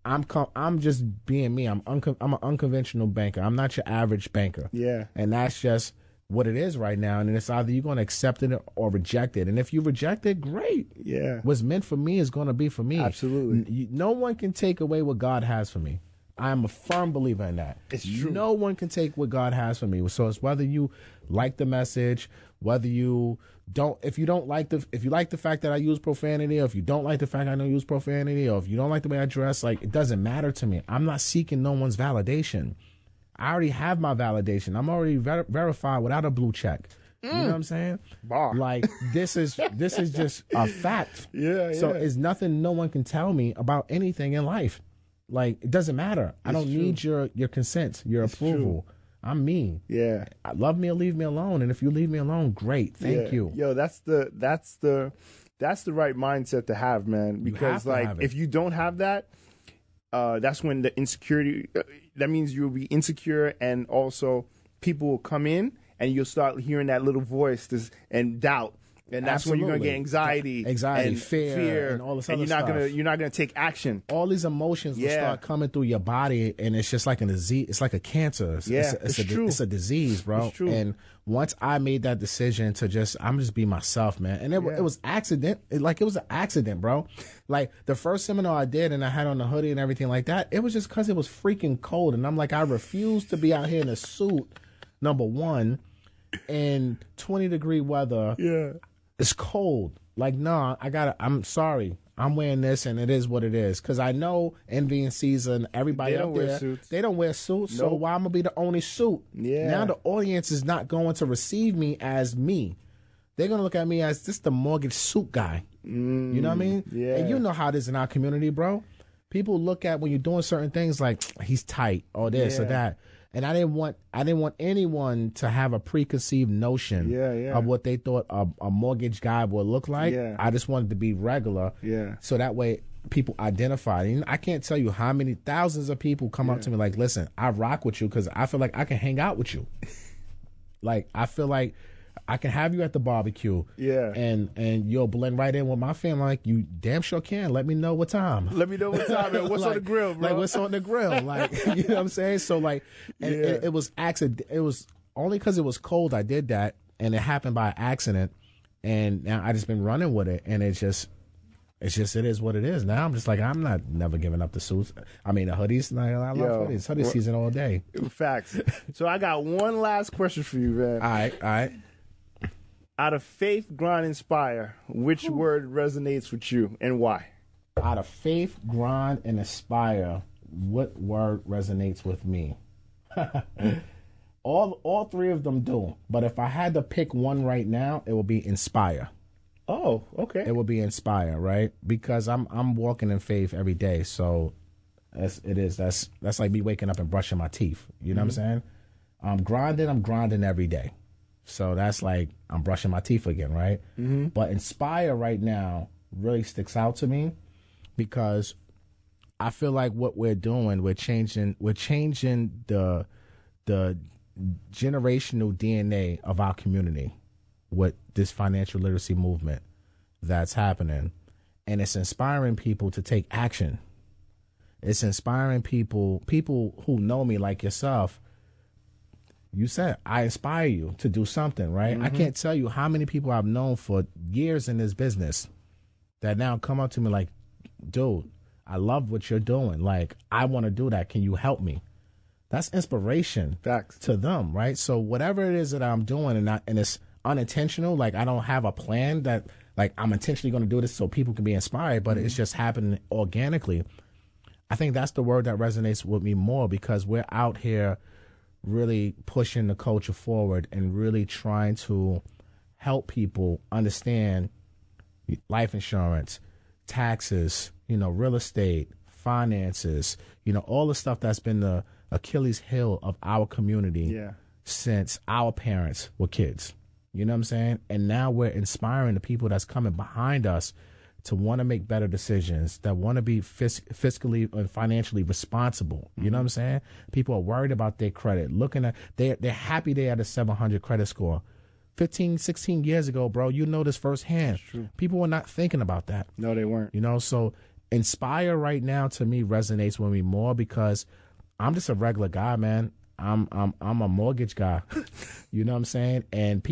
I'm just being me. I'm an unconventional banker. I'm not your average banker. Yeah. And that's just what it is right now. And it's either you're going to accept it or reject it. And if you reject it, great. Yeah. What's meant for me is going to be for me. Absolutely. No one can take away what God has for me. I am a firm believer in that. It's true. No one can take what God has for me. So it's whether you like the message, whether you don't. If you like the fact that I use profanity, or if you don't like the fact I don't use profanity, or if you don't like the way I dress, like, it doesn't matter to me. I'm not seeking no one's validation. I already have my validation. I'm already verified without a blue check. You know what I'm saying? Bar. Like, this is just a fact. Yeah, So yeah. it's nothing no one can tell me about anything in life. Like, it doesn't matter. I don't need your consent, your approval. I'm me. Yeah. Love me or leave me alone. And if you leave me alone, great. Thank Yeah. you. Yo, that's the right mindset to have, man. Because have to like, have it. if you don't have that, that's when the insecurity. That means you'll be insecure, and also people will come in, and you'll start hearing that little voice and doubt. And that's when you're gonna get Absolutely. anxiety, and fear, and all this other you're not stuff. you're not gonna take action. All these emotions will Yeah. start coming through your body, and it's just like a disease. It's like a cancer. Yeah, it's true. It's a disease, bro. It's true. And once I made that decision to I'm just be myself, man. And it was accident. It was an accident, bro. Like, the first seminar I did, and I had on the hoodie and everything like that, it was just because it was freaking cold, and I'm like, I refuse to be out here in a suit. Number one. in 20-degree weather. Yeah. It's cold. Like, no, I'm sorry. I'm wearing this, and it is what it is. Because I know envying season, everybody They don't up there, wear suits. they don't wear suits. So Nope. why I'm going to be the only suit? Yeah. Now the audience is not going to receive me as me. They're going to look at me as just the mortgage suit guy. You know what I mean? Yeah. And you know how it is in our community, bro. People look at when you're doing certain things like he's tight or this or Yeah. that. And I didn't want anyone to have a preconceived notion of what they thought a mortgage guy would look like. Yeah. I just wanted to be regular. Yeah. So that way people identify. And I can't tell you how many thousands of people come up to me like, listen, I rock with you because I feel like I can hang out with you. Like, I feel like I can have you at the barbecue. Yeah. And you'll blend right in with my family. Like, you damn sure can. Let me know what time. Let me know what time and what's on the grill, bro. Like, what's on the grill? Like, you know what I'm saying? So, like, and it was accident. It was only because it was cold I did that, and it happened by accident. And now I just been running with it, and it is what it is. Now I'm just like, I'm not never giving up the suits. I mean, the hoodies. Like, I love hoodies. Hoodie season all day. Facts. So I got one last question for you, man. All right. Out of faith, grind, inspire, which word resonates with you and why? Out of faith, grind, and aspire, what word resonates with me? all three of them do. But if I had to pick one right now, it would be inspire. Oh, okay. It would be inspire, right? Because I'm walking in faith every day. So that's like me waking up and brushing my teeth. You know what I'm saying? I'm grinding every day. So that's like I'm brushing my teeth again, right? Mm-hmm. But inspire right now really sticks out to me because I feel like what we're doing, we're changing the generational DNA of our community with this financial literacy movement that's happening. And it's inspiring people to take action. It's inspiring people who know me like yourself. You said, I inspire you to do something, right? Mm-hmm. I can't tell you how many people I've known for years in this business that now come up to me like, dude, I love what you're doing. Like, I want to do that. Can you help me? That's inspiration. Facts. To them, right? So whatever it is that I'm doing and it's unintentional, like I don't have a plan that like I'm intentionally going to do this so people can be inspired, but it's just happening organically. I think that's the word that resonates with me more because we're out here really pushing the culture forward and really trying to help people understand life insurance, taxes, real estate, finances, all the stuff that's been the Achilles heel of our community since our parents were kids. You know what I'm saying? And now we're inspiring the people that's coming behind us to want to make better decisions, that want to be fiscally and financially responsible. You know what I'm saying? People are worried about their credit, they're happy they had a 700 credit score. 15, 16 years ago, bro, you know this firsthand. People were not thinking about that. No, they weren't. So inspire right now to me resonates with me more because I'm just a regular guy, man. I'm a mortgage guy. You know what I'm saying? And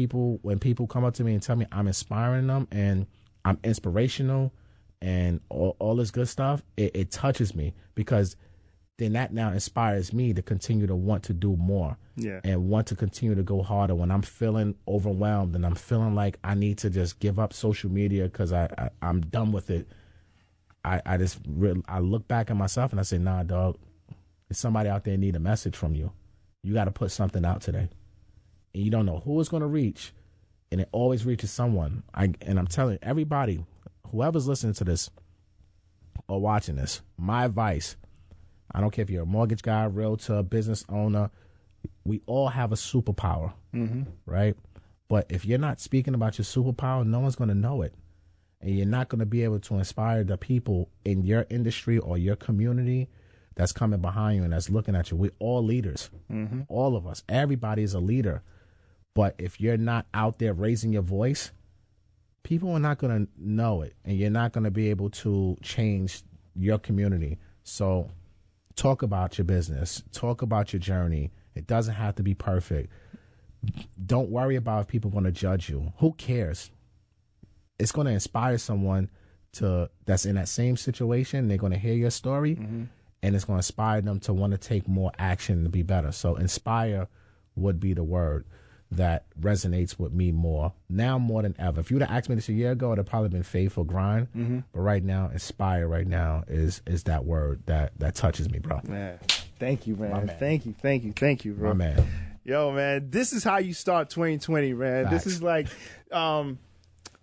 when people come up to me and tell me I'm inspiring them and I'm inspirational and all this good stuff, it touches me because then that now inspires me to continue to want to do more and want to continue to go harder when I'm feeling overwhelmed and I'm feeling like I need to just give up social media because I'm done with it. I look back at myself and I say, nah, dog, there's somebody out there need a message from you. You got to put something out today. And you don't know who it's going to reach. And it always reaches someone. And I'm telling everybody, whoever's listening to this or watching this, my advice, I don't care if you're a mortgage guy, realtor, business owner, we all have a superpower, right? But if you're not speaking about your superpower, no one's going to know it. And you're not going to be able to inspire the people in your industry or your community that's coming behind you and that's looking at you. We're all leaders, all of us. Everybody is a leader. But if you're not out there raising your voice, people are not going to know it. And you're not going to be able to change your community. So talk about your business. Talk about your journey. It doesn't have to be perfect. Don't worry about if people are going to judge you. Who cares? It's going to inspire someone that's in that same situation. They're going to hear your story. And it's going to inspire them to want to take more action to be better. So inspire would be the word that resonates with me now more than ever. If you would have asked me this a year ago, it would have probably been faithful grind. But right now, inspire right now is that word that touches me, bro. Man, thank you, man. man. Thank you, bro. My man. Yo, man, this is how you start 2020, man. Facts. This is like, one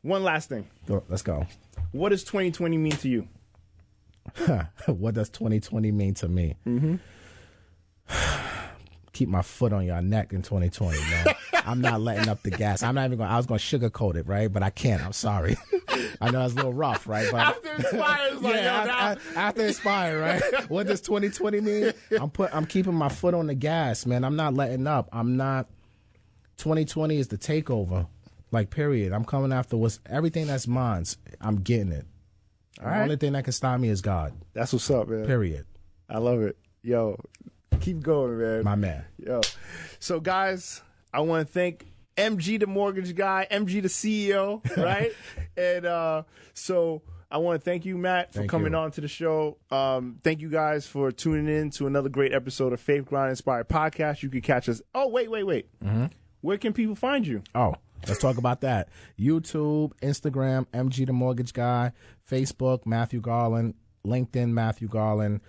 last thing. Let's go. What does 2020 mean to you? What does 2020 mean to me? Keep my foot on your neck in 2020, man. I'm not letting up the gas. I'm not even going. I was going to sugarcoat it, right? But I can't. I'm sorry. I know it's a little rough, right? But After Inspire, it's like, after Inspire, right? What does 2020 mean? I'm keeping my foot on the gas, man. I'm not letting up. 2020 is the takeover, like period. I'm coming after everything that's mine. I'm getting it. All The right. only thing that can stop me is God. That's what's up, man. Period. I love it. Yo, keep going, man. My man. Yo. So, guys, I want to thank MG, the mortgage guy, MG, the CEO, right? And so I want to thank you, Matt, for Thank coming you. on to the show. Thank you guys for tuning in to another great episode of Faith Grind Inspired Podcast. You can catch us. Oh, wait. Where can people find you? Oh, let's talk about that. YouTube, Instagram, MG the Mortgage Guy, Facebook, Matthew Garland, LinkedIn, Matthew Garland.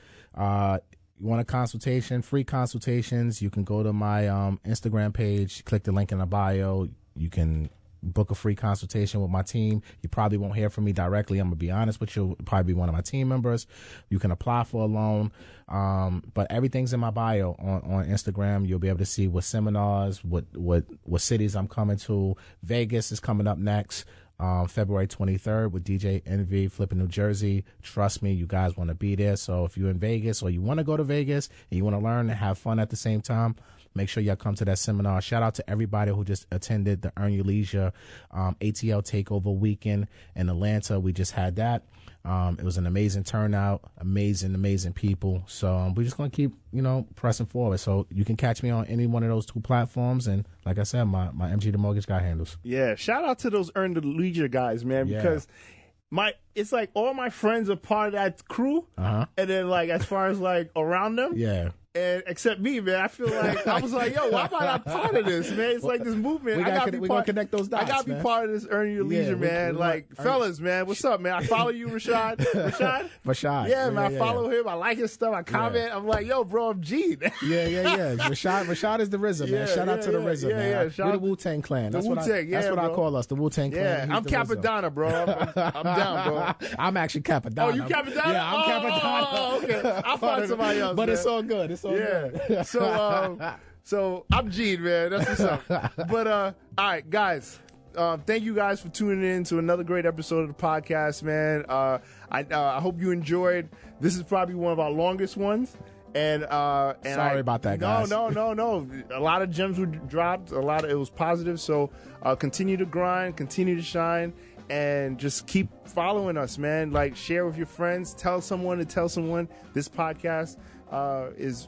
You want a consultation, free consultations, you can go to my Instagram page, click the link in the bio. You can book a free consultation with my team. You probably won't hear from me directly. I'm going to be honest with you. It'll probably be one of my team members. You can apply for a loan. But everything's in my bio on Instagram. You'll be able to see what seminars, what cities I'm coming to. Vegas is coming up next. February 23rd with DJ Envy, Flipping New Jersey. Trust me, you guys want to be there. So if you're in Vegas or you want to go to Vegas and you want to learn and have fun at the same time, make sure y'all come to that seminar. Shout out to everybody who just attended the Earn Your Leisure ATL Takeover Weekend in Atlanta. We just had that. It was an amazing turnout, amazing people. So we're just going to keep, pressing forward. So you can catch me on any one of those two platforms. And like I said, my MG the Mortgage Guy handles. Yeah, shout out to those Earn the Leisure guys, man, Yeah. because it's like all my friends are part of that crew. And then like as far as like around them. Yeah. And except me, man, I feel like I was like, yo, why am I not part of this, man? It's like this movement. We're going to connect those dots, I got to be part of this Earn Your Leisure, man. Fellas, man, what's up, man? I follow you, Rashad. Rashad. Yeah, man, I follow him. I like his stuff. I comment. I'm like, yo, bro, I'm G. Yeah. Rashad is the RZA, man. Shout out to the RZA, man. We're the Wu-Tang Clan. That's what I call us, the Wu-Tang Clan. Yeah, I'm Capadonna, bro. I'm down, bro. I'm actually Capadonna. Oh, you Capadonna? Yeah, I'm Capadonna. Oh, okay. I'll find somebody else, but man. it's all good. It's all good. So I'm Gene, man. That's what's up. But all right, guys. Thank you guys for tuning in to another great episode of the podcast, man. I hope you enjoyed. This is probably one of our longest ones. And sorry about that, guys. No. A lot of gems were dropped. It was positive. So continue to grind, continue to shine, and just keep following us, man. Like, share with your friends. Tell someone to tell someone. This podcast is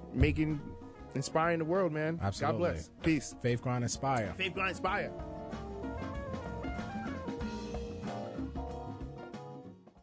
inspiring the world, man. Absolutely. God bless. Peace. Faith Grind Inspire. Faith Grind Inspire.